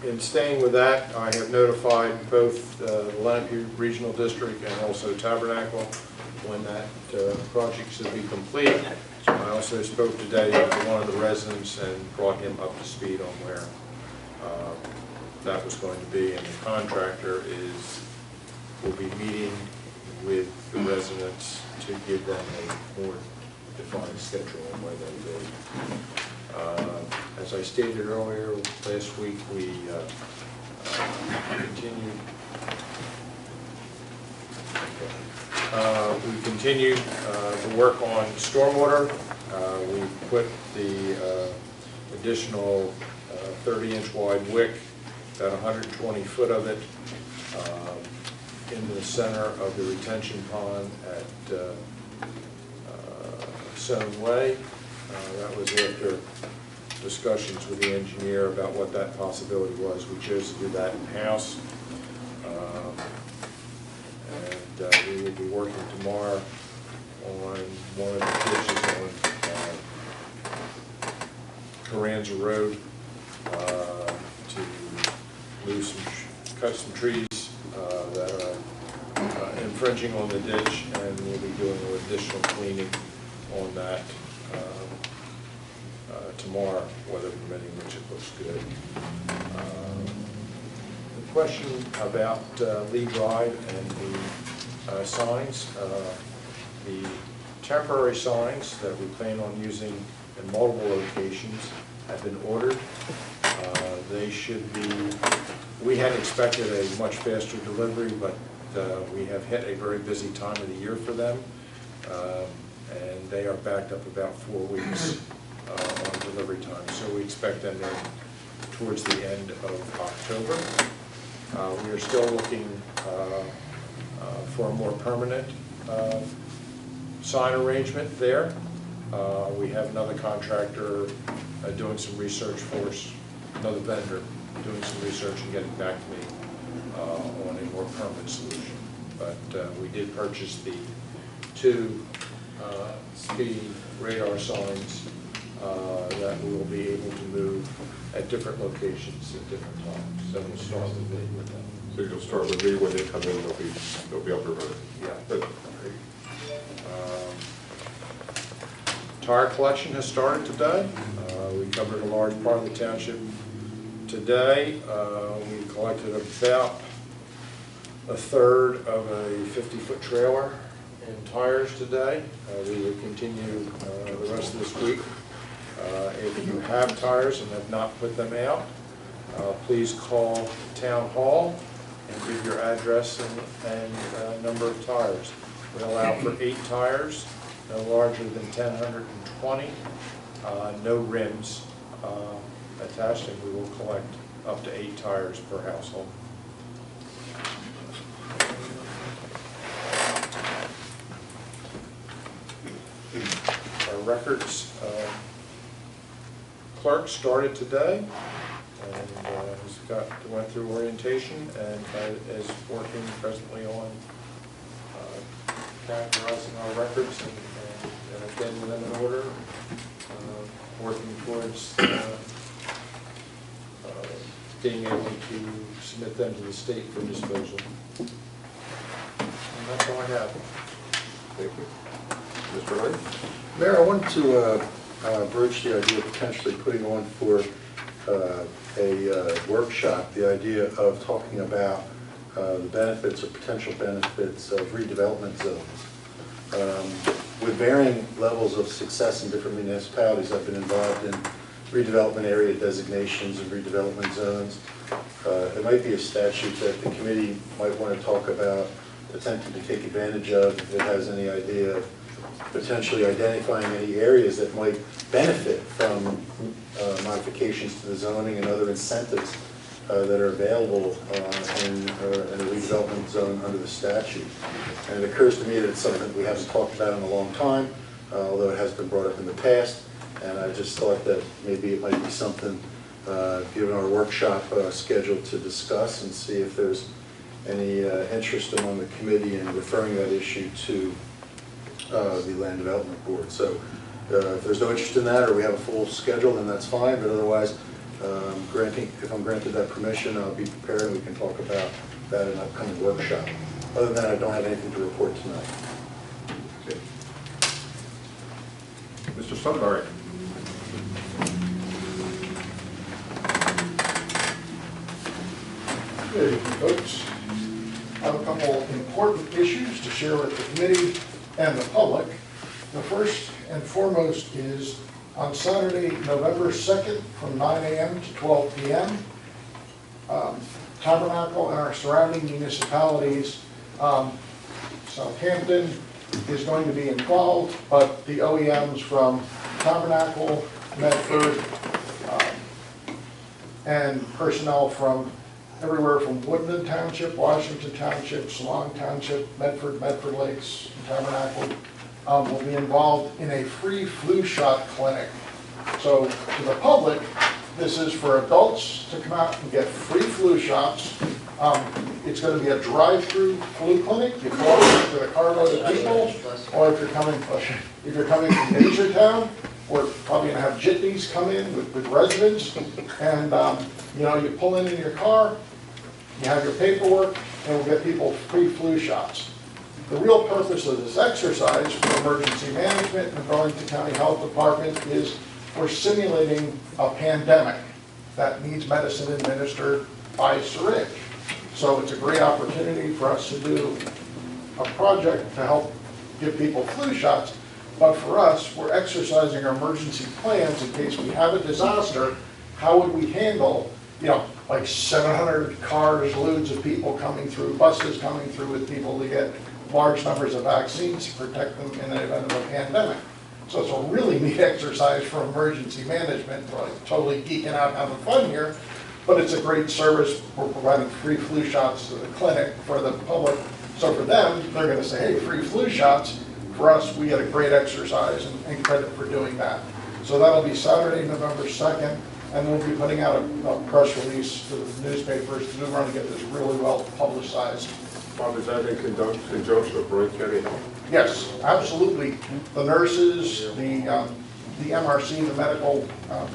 In staying with that, I have notified both the Lenape Regional District and also Tabernacle when that project should be complete. I also spoke today with one of the residents and brought him up to speed on where that was going to be, and the contractor will be meeting with the residents to give them a more defined schedule on where they'll be. As I stated earlier, last week we continued to work on stormwater. We put the additional 30-inch wide wick, about 120 foot of it, in the center of the retention pond at Stone Way. That was after discussions with the engineer about what that possibility was. We chose to do that in-house. And we will be working tomorrow on one of the ditches on Carranza Road to move cut some trees that are infringing on the ditch, and we'll be doing additional cleaning on that tomorrow, weather permitting, which it looks good. The question about Lee Drive and the signs, the temporary signs that we plan on using in multiple locations have been ordered. They should be, we had expected a much faster delivery, but we have hit a very busy time of the year for them, and they are backed up about 4 weeks on delivery time. So we expect them in towards the end of October. We are still looking for a more permanent sign arrangement there. We have another contractor doing some research for us, another vendor doing some research and getting back to me on a more permanent solution. But we did purchase the 2 speed radar signs that we will be able to move at different locations at different times. So we'll start with me with them. So you'll start with me, when they come in, they'll be up and running. Yeah. Good. Tire collection has started today. We covered a large part of the township today. We collected about a third of a 50-foot trailer in tires today. We will continue the rest of this week. If you have tires and have not put them out, please call Town Hall and give your address and number of tires. We allow for 8 tires, no larger than 1,020, no rims attached, and we will collect up to 8 tires per household. Our records clerk started today and went through orientation and is working presently on categorizing our records and getting them in order, working towards being able to submit them to the state for disposal. And that's all I have. Thank you. Mr. Knight? Mayor, I wanted to broach the idea of potentially putting on for a workshop, the idea of talking about the benefits or potential benefits of redevelopment zones. With varying levels of success in different municipalities, I've been involved in redevelopment area designations and redevelopment zones. It might be a statute that the committee might want to talk about, attempting to take advantage of, if it has any idea of potentially identifying any areas that might benefit from modifications to the zoning and other incentives that are available in a redevelopment zone under the statute. And it occurs to me that it's something we haven't talked about in a long time, although it has been brought up in the past. And I just thought that maybe it might be something, given our workshop scheduled, to discuss and see if there's any interest among the committee in referring that issue to the Land Development Board. So if there's no interest in that, or we have a full schedule, then that's fine. But otherwise, if I'm granted that permission, I'll be prepared and we can talk about that in an upcoming workshop. Other than that, I don't have anything to report tonight. Okay. Mr. Sudbury? Good evening, folks. have a couple important issues to share with the committee and the public. The first and foremost is on Saturday, November 2nd, from 9 a.m. to 12 p.m., Tabernacle and our surrounding municipalities, Southampton is going to be involved, but the OEMs from Tabernacle, Medford, and personnel from everywhere from Woodland Township, Washington Township, Salong Township, Medford, Medford Lakes, and Tabernacle will be involved in a free flu shot clinic. So to the public, this is for adults to come out and get free flu shots. It's going to be a drive-through flu clinic. You pull up with a carload of people, or if you're coming from Majortown, we're probably going to have jitneys come in with residents, and you pull in your car, you have your paperwork, and we'll get people free flu shots. The real purpose of this exercise for emergency management and Burlington County Health Department is we're simulating a pandemic that needs medicine administered by syringe. So it's a great opportunity for us to do a project to help give people flu shots. But for us, we're exercising our emergency plans in case we have a disaster. How would we handle, like 700 cars, loads of people coming through, buses coming through with people to get large numbers of vaccines to protect them in the event of a pandemic. So it's a really neat exercise for emergency management. We're like totally geeking out and having fun here, but it's a great service. We're providing free flu shots to the clinic for the public. So for them, they're going to say, hey, free flu shots. For us, we get a great exercise and credit for doing that. So that'll be Saturday, November 2nd, and we'll be putting out a press release to the newspapers to run to get this really well publicized. Bob, is that in conjunction with Burlington County Health? Yes, absolutely. The nurses, the MRC, the medical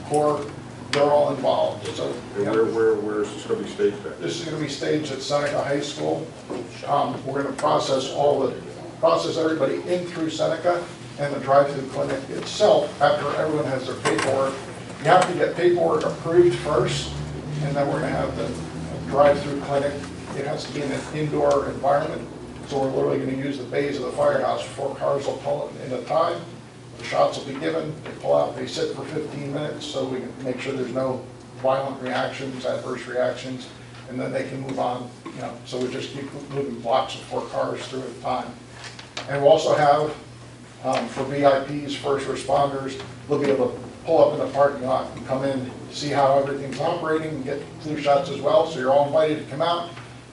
corps, they're all involved. So, and where is this going to be staged at? This is going to be staged at Seneca High School. We're going to process everybody in through Seneca, and the drive-through clinic itself, after everyone has their paperwork. You have to get paperwork approved first, and then we're going to have the drive-through clinic. It has to be in an indoor environment, so we're literally going to use the bays of the firehouse. 4 cars will pull in at a time. The shots will be given, they pull out, they sit for 15 minutes, so we can make sure there's no violent reactions, adverse reactions, and then they can move on. So we just keep moving blocks of 4 cars through at a time. And we'll also have, for VIPs, first responders, they'll be able to pull up in the parking lot and come in, see how everything's operating, and get flu shots as well. So you're all invited to come out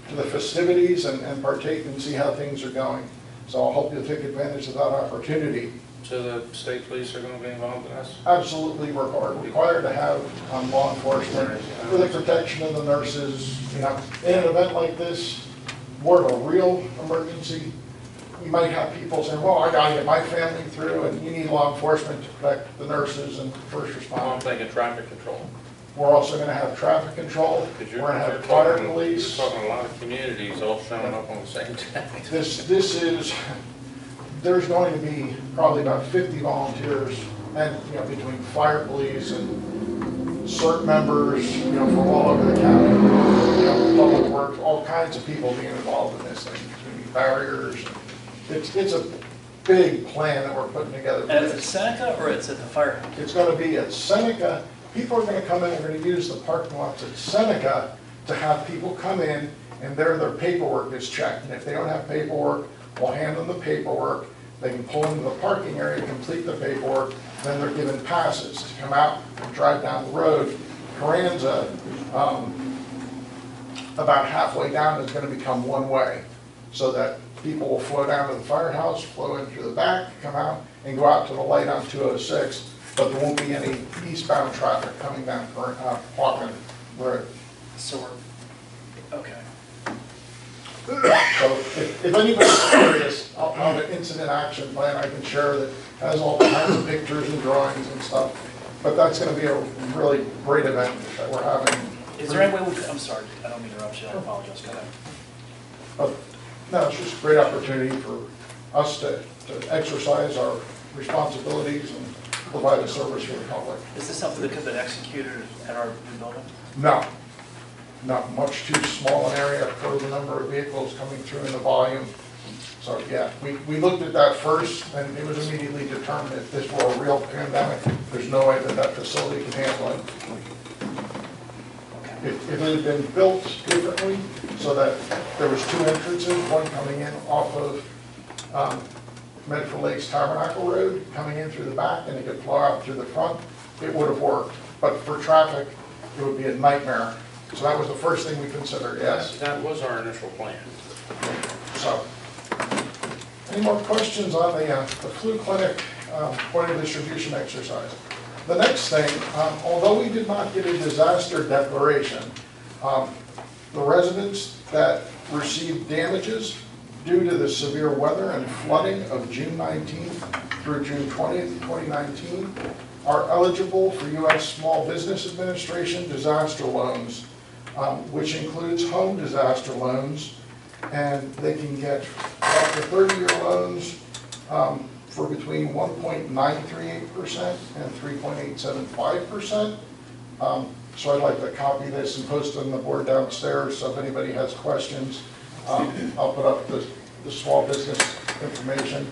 to the festivities and partake and see how things are going. So I hope you'll take advantage of that opportunity. So the state police are going to be involved in this? Absolutely, we're required to have law enforcement for the protection of the nurses. In an event like this, more of a real emergency, you might have people saying, well, I got to get my family through, and you need law enforcement to protect the nurses and first responders. I'm thinking traffic control. We're also going to have traffic control. We're going to have fire police. You're talking a lot of communities all showing up on the same day. There's going to be probably about 50 volunteers, and between fire police and CERT members, from all over the county, public works, all kinds of people being involved in this thing. There's going to be barriers. It's a big plan that we're putting together. And it's at Seneca or it's at the firehouse? It's going to be at Seneca. People are going to come in, we're going to use the parking lots at Seneca to have people come in, and their paperwork is checked. And if they don't have paperwork, we'll hand them the paperwork. They can pull into the parking area, complete the paperwork, then they're given passes to come out and drive down the road. Carranza, about halfway down, is going to become one way, so that people will flow down to the firehouse, flow in through the back, come out, and go out to the light on 206. But there won't be any eastbound traffic coming down Parkman Road. So we're, okay. So if anybody's curious, I'll have an incident action plan I can share that has all kinds of pictures and drawings and stuff. But that's going to be a really great event that we're having. Is there any way we could, I'm sorry, I don't mean to interrupt you, I apologize, go ahead. But no, it's just a great opportunity for us to exercise our responsibilities and provide a service for the public. Is this something that could have been executed at our new building? No. not much too small an area for the number of vehicles coming through and the volume. So, yeah, we looked at that first, and it was immediately determined if this were a real pandemic, there's no way that that facility can handle it. If it had been built differently, so that there was two entrances, one coming in off of Medford Lakes Tabernacle Road, coming in through the back, and it could flow out through the front, it would have worked. But for traffic, it would be a nightmare. So that was the first thing we considered, yes. That was our initial plan. So, any more questions on the flu clinic point of distribution exercise? The next thing, although we did not get a disaster declaration, the residents that received damages due to the severe weather and flooding of June 19th through June 20th, 2019, are eligible for U.S. Small Business Administration disaster loans, which includes home disaster loans, and they can get up to 30-year loans for between 1.938% and 3.875%. So I'd like to copy this and post it on the board downstairs, so if anybody has questions, I'll put up the small business information.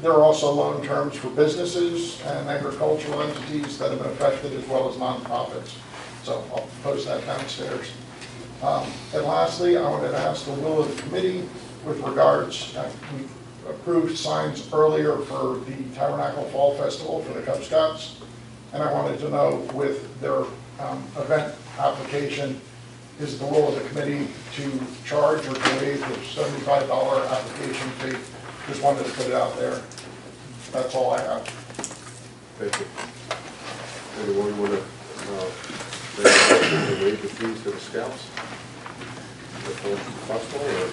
There are also loan terms for businesses and agricultural entities that have been affected, as well as nonprofits. So I'll post that downstairs. And lastly, I wanted to ask the will of the committee with regards, we approved signs earlier for the Tabernacle Fall Festival for the Cub Scouts, and I wanted to know with their event application, is the will of the committee to charge or to waive the $75 application fee? Just wanted to put it out there. That's all I have. Thank you. Anyone want to make a motion to waive the fees to the scouts? Before the festival, or?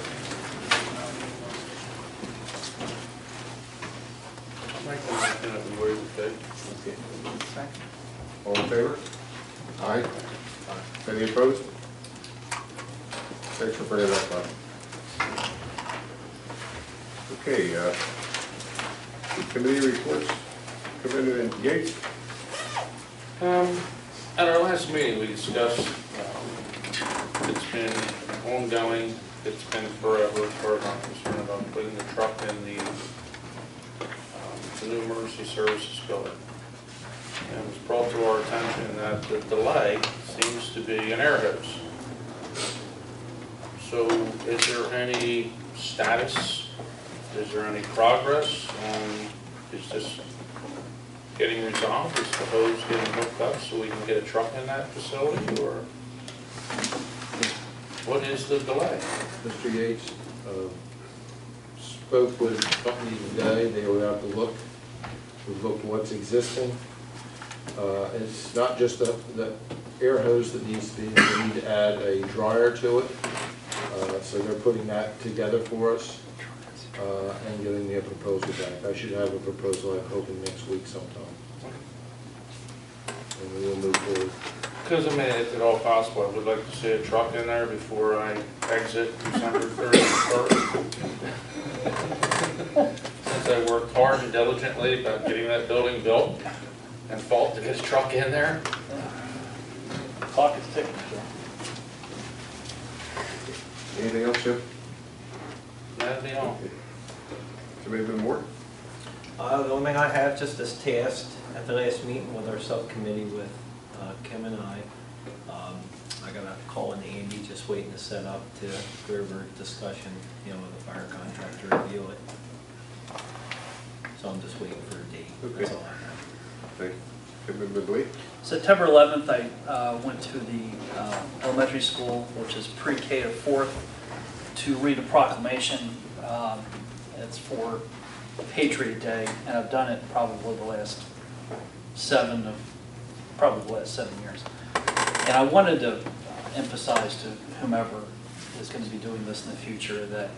Make the motion that we waive the fee. Okay. All in favor? Aye. Any opposed? Thanks for bringing that up. Okay, committee reports, Commissioner Yates. At our last meeting, we discussed, it's been ongoing, it's been forever, as far as I'm concerned, about putting the truck in the new emergency services building. And it was brought to our attention that the delay seems to be an air hose. So is there any status? Is there any progress on, is this getting resolved? Is the hose getting hooked up so we can get a truck in that facility, or what is the delay? Mr. Yates spoke with the company today. They were out to look. We've looked at what's existing. It's not just the air hose that needs to be, we need to add a dryer to it. So they're putting that together for us and getting their proposal back. I should have a proposal, I'm hoping, next week sometime. And we will move forward. Because, I mean, if at all possible, I would like to see a truck in there before I exit December 31st. Since I worked hard and diligently about getting that building built and fought to get a truck in there. Clock is ticking, Joe. Anything else, Jim? That'd be all. Committeeman Moore? The only thing I have, just as tasked at the last meeting with our subcommittee with Kim and I got a call into Andy, just waiting to set up to go over discussion, with the fire contractor to review it. So I'm just waiting for a date. Okay. That's all I have. Thank you. Committeman Lee? September 11th, I went to the elementary school, which is pre-K to 4th, to read a proclamation. It's for Patriot Day, and I've done it probably the last 7 years. And I wanted to emphasize to whomever is going to be doing this in the future that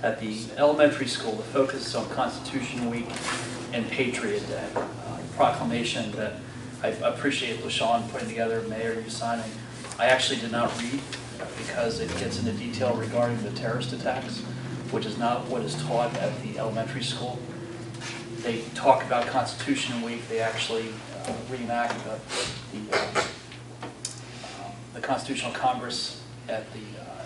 at the elementary school, the focus is on Constitution Week and Patriot Day. Proclamation that I appreciate LaShawn putting together, Mayor, you signing. I actually did not read because it gets into detail regarding the terrorist attacks, which is not what is taught at the elementary school. They talk about Constitution Week. They actually reenact the Constitutional Congress at the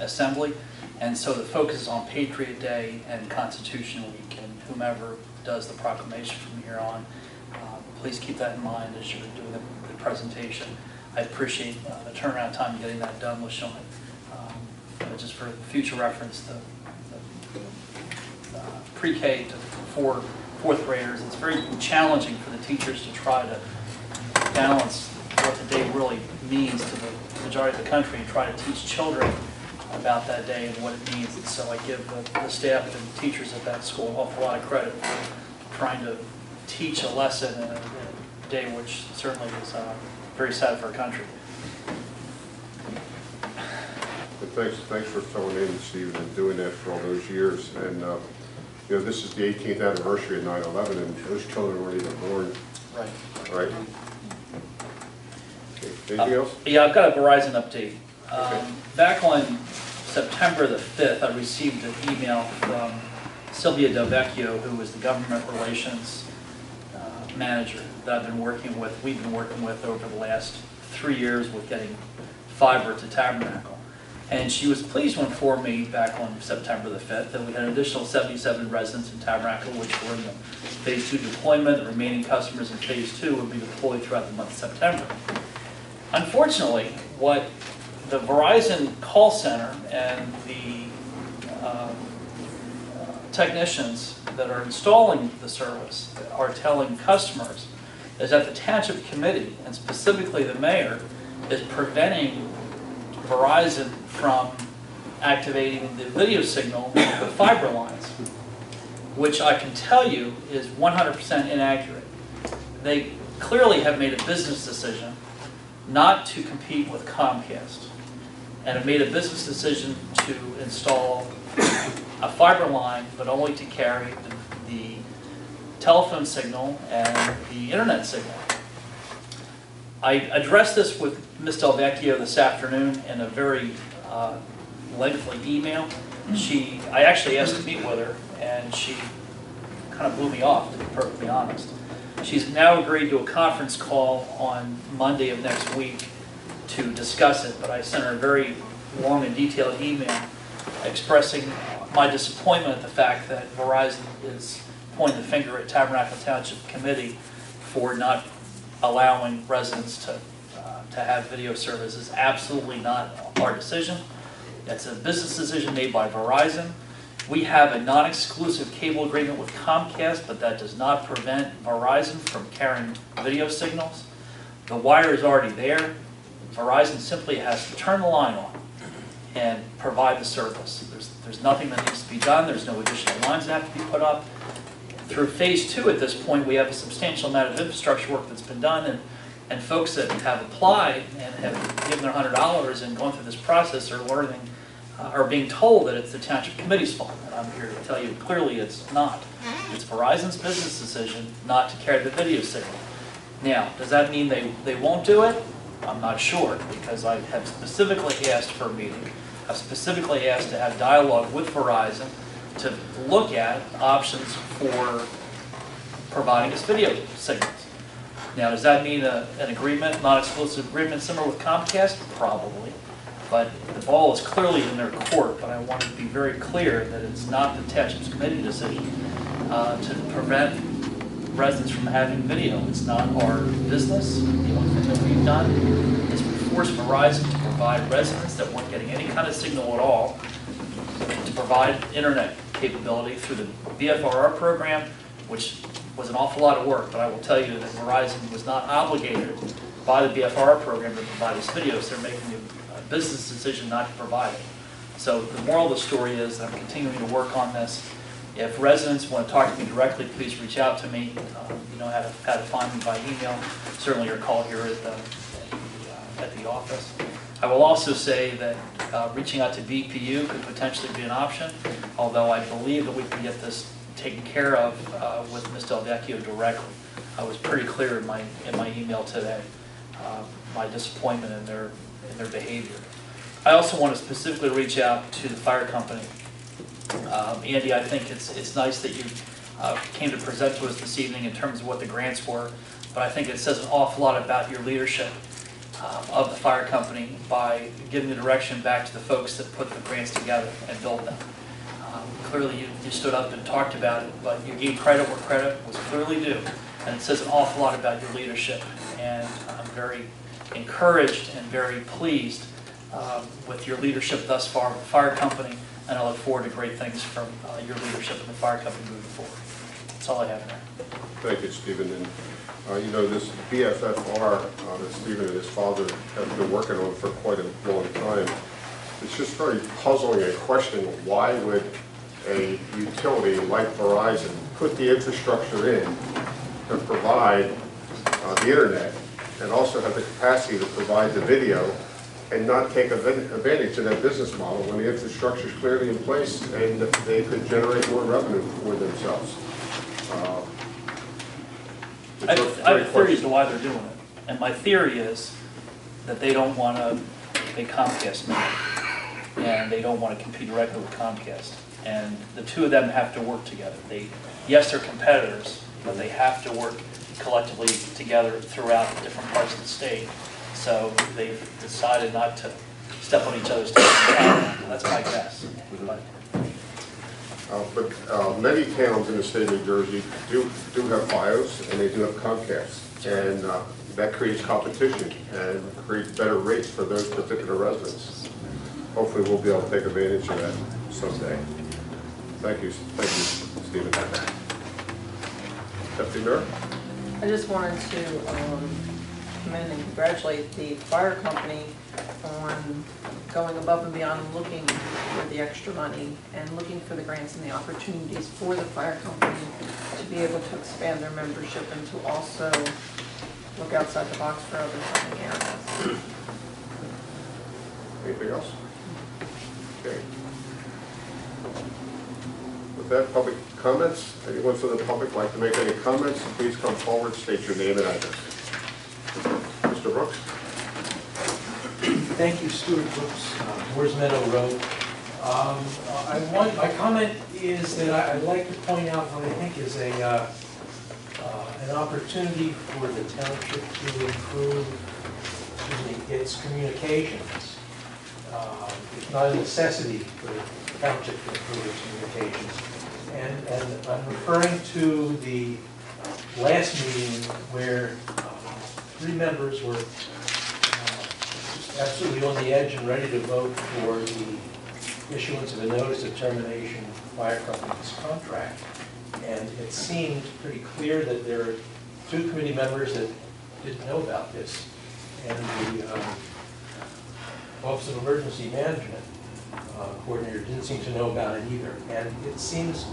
Assembly. And so the focus is on Patriot Day and Constitution Week, and whomever does the proclamation from here on, please keep that in mind as you're doing the presentation. I appreciate the turnaround time in getting that done with Sean. Just for future reference, the pre-K to fourth graders, it's very challenging for the teachers to try to balance what the day really means to the majority of the country and try to teach children about that day and what it means. And so I give the staff and the teachers at that school an awful lot of credit for trying to teach a lesson in a day which certainly is very sad for our country. But thanks for filling in, Stephen, and doing that for all those years. And you know, this is the 18th anniversary of 9/11, and those children weren't even born. Right. Right. Okay. Anything else? Yeah, I've got a Verizon update. Okay. Back on September the 5th, I received an email from Sylvia Delvecchio, who was the government relations manager that we've been working with over the last 3 years with getting fiber to Tabernacle. And she was pleased to inform me back on September the 5th that we had an additional 77 residents in Tabernacle, which were in the Phase 2 deployment. The remaining customers in Phase 2 would be deployed throughout the month of September. Unfortunately, what the Verizon call center and the technicians that are installing the service are telling customers is that the Township Committee, and specifically the mayor, is preventing Verizon from activating the video signal with the fiber lines, which I can tell you is 100% inaccurate. They clearly have made a business decision not to compete with Comcast, and have made a business decision to install a fiber line, but only to carry the telephone signal and the internet signal. I addressed this with Ms. Delvecchio this afternoon in a very lengthy email. I actually asked to meet with her, and she kind of blew me off, to be perfectly honest. She's now agreed to a conference call on Monday of next week to discuss it, but I sent her a very long and detailed email expressing my disappointment at the fact that Verizon is pointing the finger at Tabernacle Township Committee for not allowing residents to have video services. Absolutely not our decision. It's a business decision made by Verizon. We have a non-exclusive cable agreement with Comcast, but that does not prevent Verizon from carrying video signals. The wire is already there. Verizon simply has to turn the line on and provide the service. There's nothing that needs to be done. There's no additional lines that have to be put up. Through Phase 2 at this point, we have a substantial amount of infrastructure work that's been done, and folks that have applied and have given their $100 and gone through this process are learning, are being told that it's the Township Committee's fault. And I'm here to tell you clearly it's not. It's Verizon's business decision not to carry the video signal. Now, does that mean they won't do it? I'm not sure, because I have specifically asked for a meeting. I've specifically asked to have dialogue with Verizon to look at options for providing us video signals. Now, does that mean an agreement, non-exclusive agreement similar with Comcast? Probably. But the ball is clearly in their court, but I want to be very clear that it's not the Township's Committee decision to prevent residents from having video. It's not our business. The only thing that we've done is force Verizon to provide residents that weren't getting any kind of signal at all to provide internet capability through the BFRR program, which was an awful lot of work, but I will tell you that Verizon was not obligated by the BFRR program to provide us video, so they're making a business decision not to provide it. So the moral of the story is that I'm continuing to work on this. If residents want to talk to me directly, please reach out to me. You know how to find me by email. Certainly your call here at the office. I will also say that reaching out to BPU could potentially be an option, although I believe that we can get this taken care of with Ms. Delvecchio directly. I was pretty clear in my email today, my disappointment in their behavior. I also want to specifically reach out to the fire company. Andy, I think it's nice that you came to present to us this evening in terms of what the grants were, but I think it says an awful lot about your leadership of the fire company by giving the direction back to the folks that put the grants together and built them. Clearly, you stood up and talked about it, but you gave credit where credit was clearly due, and it says an awful lot about your leadership. And I'm very encouraged and very pleased with your leadership thus far with the fire company, and I look forward to great things from your leadership in the fire company moving forward. That's all I have there. Thank you, Stephen. And you know, this BFFR that Stephen and his father have been working on for quite a long time, it's just very puzzling and questioning why would a utility like Verizon put the infrastructure in to provide the internet and also have the capacity to provide the video and not take advantage of that business model when the infrastructure is clearly in place and they could generate more revenue for themselves. I have a theory as to why they're doing it, and my theory is that they don't want to pay Comcast money, and they don't want to compete directly with Comcast. And the two of them have to work together. Yes, they're competitors, but they have to work collectively together throughout different parts of the state. So they've decided not to step on each other's toes. That's my guess. But many towns in the state of New Jersey do have FiOS and they do have Comcast. And that creates competition and creates better rates for those particular residents. Hopefully we'll be able to take advantage of that someday. Thank you, Stephen. Deputy Mayor? I just wanted to commend and congratulate the fire company on going above and beyond and looking for the extra money and looking for the grants and the opportunities for the fire company to be able to expand their membership and to also look outside the box for other funding areas. Anything else? Okay. With that, public comments. Anyone from the public like to make any comments, please come forward, state your name and address. Mr. Brooks? Thank you, Stuart Brooks, Moores Meadow Road. My comment is that I'd like to point out what I think is an opportunity for the township to improve its communications. It's not a necessity for the township to improve its communications. And I'm referring to the last meeting where 3 members were absolutely on the edge and ready to vote for the issuance of a notice of termination of the fire company's contract. And it seemed pretty clear that there are 2 committee members that didn't know about this. And the Office of Emergency Management coordinator didn't seem to know about it either. And it seems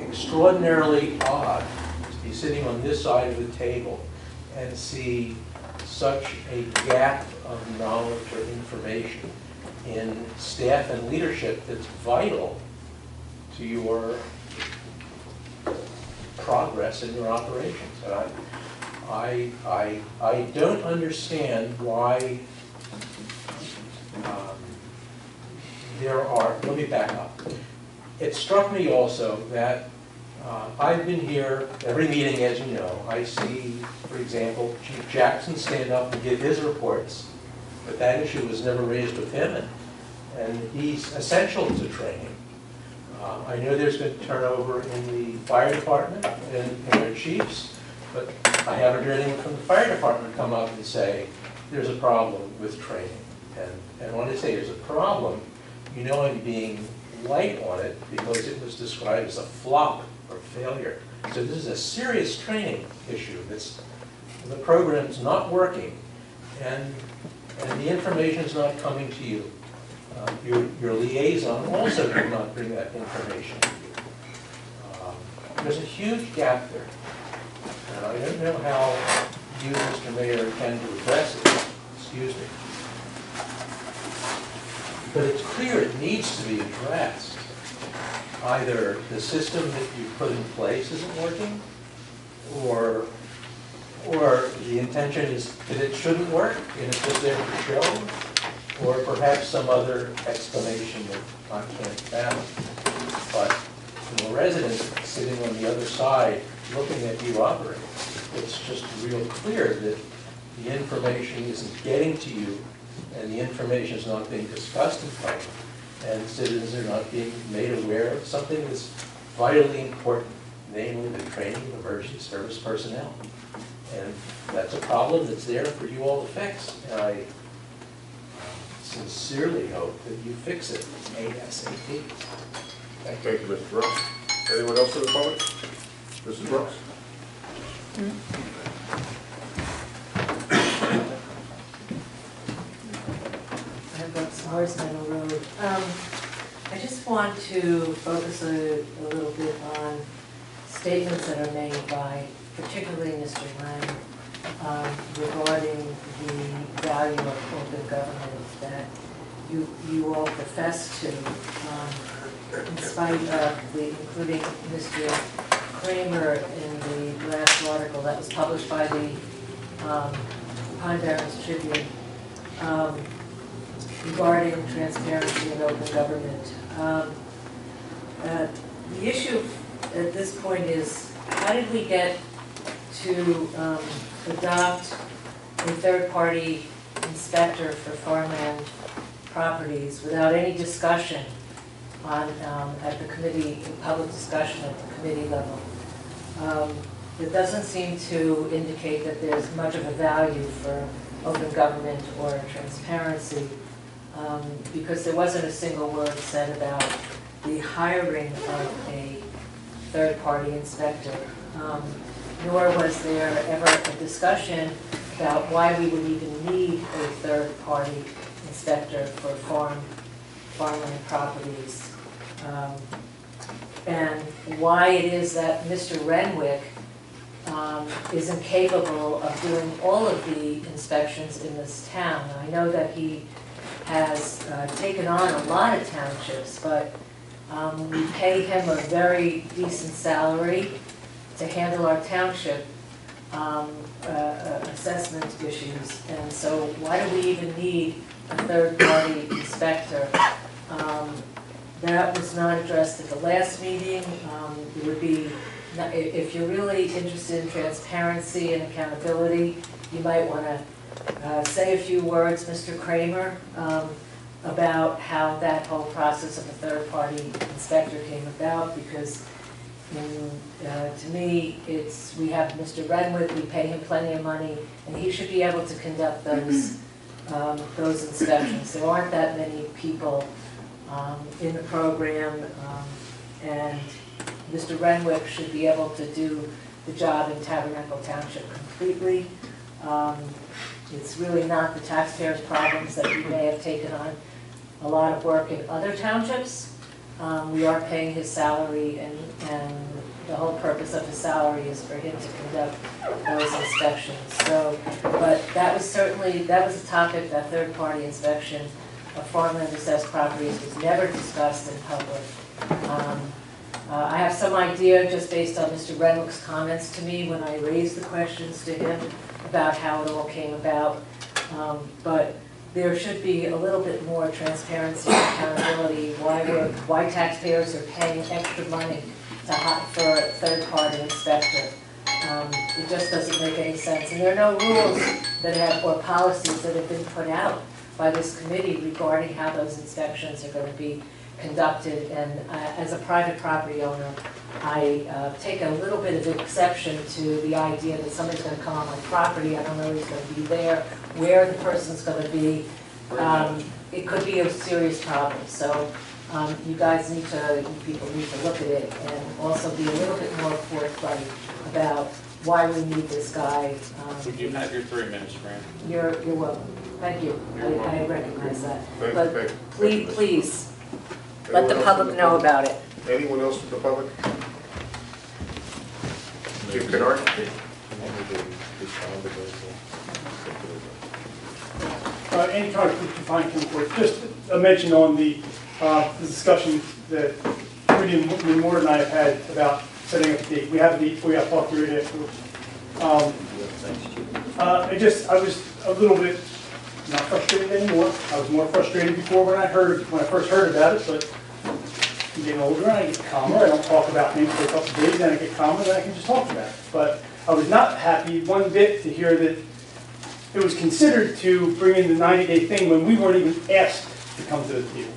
extraordinarily odd to be sitting on this side of the table and see such a gap of knowledge or information in staff and leadership that's vital to your progress in your operations. And I don't understand why let me back up. It struck me also that I've been here every meeting, as you know. I see, for example, Chief Jackson stand up and give his reports, but that issue was never raised with him, and he's essential to training. I know there's been turnover in the fire department and their chiefs, but I haven't heard anyone from the fire department come up and say there's a problem with training. And when I say there's a problem, you know I'm being light on it because it was described as a flop or failure. So this is a serious training issue. The program's not working, and the information's not coming to you. Your liaison also did not bring that information to you. There's a huge gap there. And I don't know how you, Mr. Mayor, intend to address it. Excuse me. But it's clear it needs to be addressed. Either the system that you put in place isn't working, or the intention is that it shouldn't work and it's just there for show, or perhaps some other explanation that I can't fathom. But from a resident sitting on the other side looking at you operate, it's just real clear that the information isn't getting to you, and the information is not being discussed in public, and citizens are not being made aware of something that's vitally important, namely the training of emergency service personnel. And that's a problem that's there for you all to fix, and I sincerely hope that you fix it ASAP. Thank you, Mr. Brooks. Anyone else in the public? Mrs. Brooks? I've got Smarts Meadow Road. I just want to focus a little bit on statements that are made by particularly Mr. Lang regarding the value of open government that you all profess to, in spite of including Mr. Kramer in the last article that was published by the Pine Barrens Tribune regarding transparency and open government. The issue at this point is, how did we get to adopt a third-party inspector for farmland properties without any discussion on at the committee, public discussion at the committee level? It doesn't seem to indicate that there's much of a value for open government or transparency, because there wasn't a single word said about the hiring of a third-party inspector, nor was there ever a discussion about why we would even need a third-party inspector for farmland properties, and why it is that Mr. Renwick is incapable of doing all of the inspections in this town. I know that he has taken on a lot of townships, but we pay him a very decent salary to handle our township assessment issues. And so why do we even need a third-party inspector? That was not addressed at the last meeting. It would be, if you're really interested in transparency and accountability, you might want to say a few words, Mr. Kramer, about how that whole process of a third-party inspector came about, because to me, we have Mr. Renwick, we pay him plenty of money, and he should be able to conduct those inspections. There aren't that many people in the program, and Mr. Renwick should be able to do the job in Tabernacle Township completely. It's really not the taxpayers' problems that he may have taken on a lot of work in other townships. We are paying his salary, and the whole purpose of his salary is for him to conduct those inspections. So, but that was a topic, that third-party inspection of farmland assessed properties was never discussed in public. I have some idea, just based on Mr. Renwick's comments to me when I raised the questions to him about how it all came about, but there should be a little bit more transparency and accountability, why taxpayers are paying extra money for a third-party inspector. It just doesn't make any sense. And there are no rules or policies that have been put out by this committee regarding how those inspections are going to be conducted. And as a private property owner, I take a little bit of exception to the idea that somebody's going to come on my property. I don't know who's going to be there, where the person's going to be. It could be a serious problem. So you people need to look at it and also be a little bit more forthright about why we need this guy. You have your 3 minutes, Fran. You're welcome. Thank you. I recognize that. Thank you, But thank you. please, let the public know about it. Anyone else from the public? Chief Kennard? Any kind of defined report, just a mention on the discussion that Rudy and Moore and I have had about setting up a date. We have a date, we have talked through it afterwards. I was a little bit not frustrated anymore. I was more frustrated before when I first heard about it, but I'm getting older and I get calmer. I don't talk about things for a couple of days, then I get calmer, then I can just talk about it. But I was not happy one bit to hear that it was considered to bring in the 90-day thing when we weren't even asked to come to the table.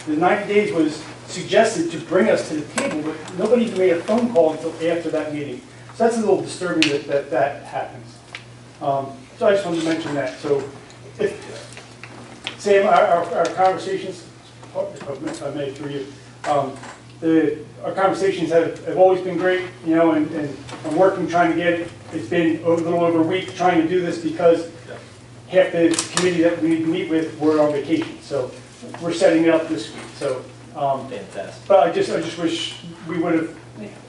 The 90 days was suggested to bring us to the table, but nobody even made a phone call until after that meeting. So that's a little disturbing that happens. So I just wanted to mention that. So, Sam, our conversations, if I may through you, our conversations have always been great, you know, and I'm working, trying to get it. It's been a little over a week trying to do this because half the committee that we need to meet with were on vacation. So we're setting it up this week. So, Fantastic. but I just wish we would have,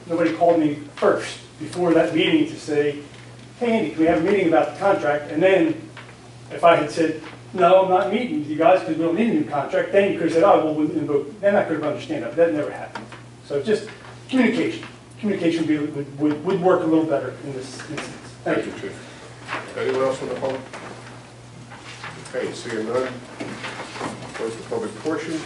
nobody called me first before that meeting to say, hey, Andy, can we have a meeting about the contract? And then if I had said, no, I'm not meeting with you guys because we don't need a new contract, then you could have said, oh, well, we'll invoke. Then I could have understood that. That never happened. So just communication. Communication would work a little better in this instance. Thank you. Chief. Anyone else from the public? Okay, seeing none. Close the public portion.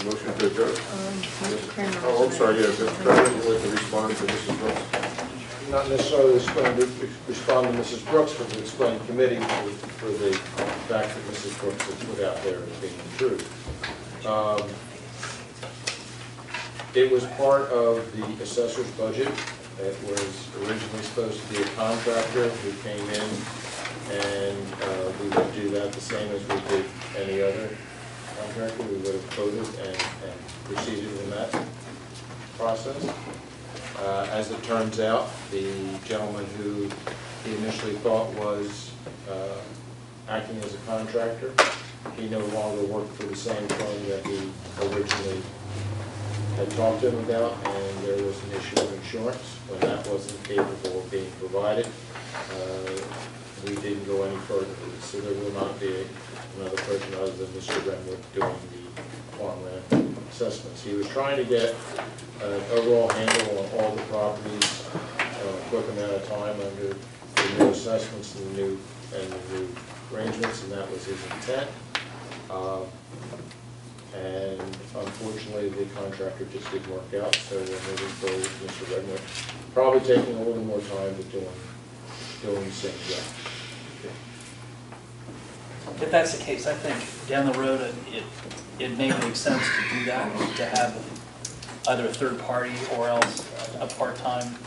Motion to adjourn. Mr. Kramer. Oh, I'm sorry, yeah, Mr. Kramer, you want to respond to Mrs. Brooks? Not necessarily respond to Mrs. Brooks, but to explain to committee for the fact that Mrs. Brooks has put out there as being true. It was part of the assessor's budget. It was originally supposed to be a contractor who came in, and we would do that the same as we did any other contractor. We would have quoted and proceeded in that process. As it turns out, the gentleman who he initially thought was acting as a contractor, he no longer worked for the same firm that he originally had talked to him about, and there was an issue of insurance. When that wasn't capable of being provided, we didn't go any further. So there will not be another person other than Mr. Renwick doing the farmland assessments. He was trying to get an overall handle on all the properties in a quick amount of time under the new assessments and the new arrangements, and that was his intent. And unfortunately, the contractor just didn't work out, so we're moving forward with Mr. Redmond. Probably taking a little more time, but doing the same job. If that's the case, I think down the road, it may make sense to do that, to have either a third party or else a part-time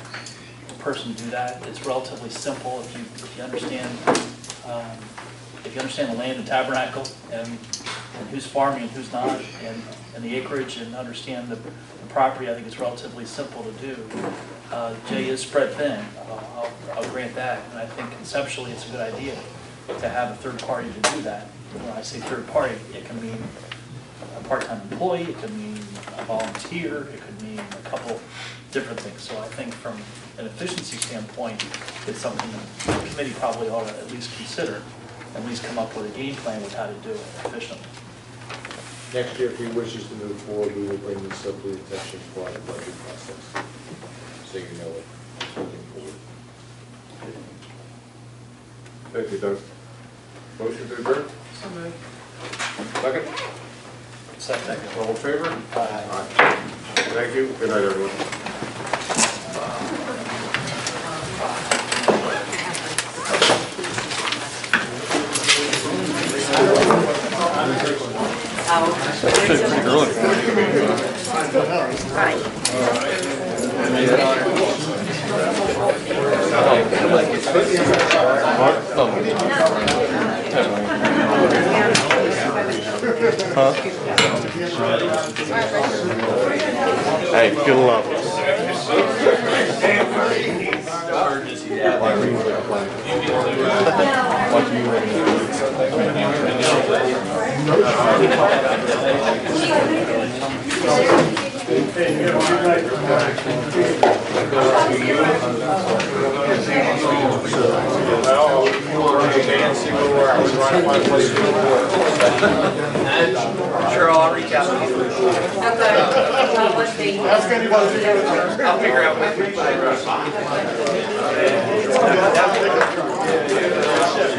person do that. It's relatively simple if you understand the land in Tabernacle and who's farming and who's not, and the acreage, and understand the property. I think it's relatively simple to do. Jay is spread thin, I'll grant that, and I think conceptually it's a good idea to have a third party to do that. When I say third party, it can mean a part-time employee, it could mean a volunteer, it could mean a couple different things. So I think from an efficiency standpoint, it's something that the committee probably ought to at least consider, at least come up with a game plan with how to do it efficiently. Next year, if he wishes to move forward, we will bring this up to the attention for the budget process, so you know it moving forward. Thank you, Doug. Motion to adjourn? So moved. Second? Second. All in favor? Aye. Thank you. Good night, everyone. Hey, good luck. Sure, I'll reach out to you. I'll figure out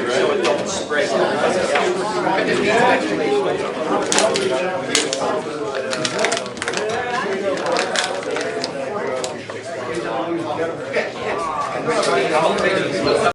so it don't spread. I just need some explanation.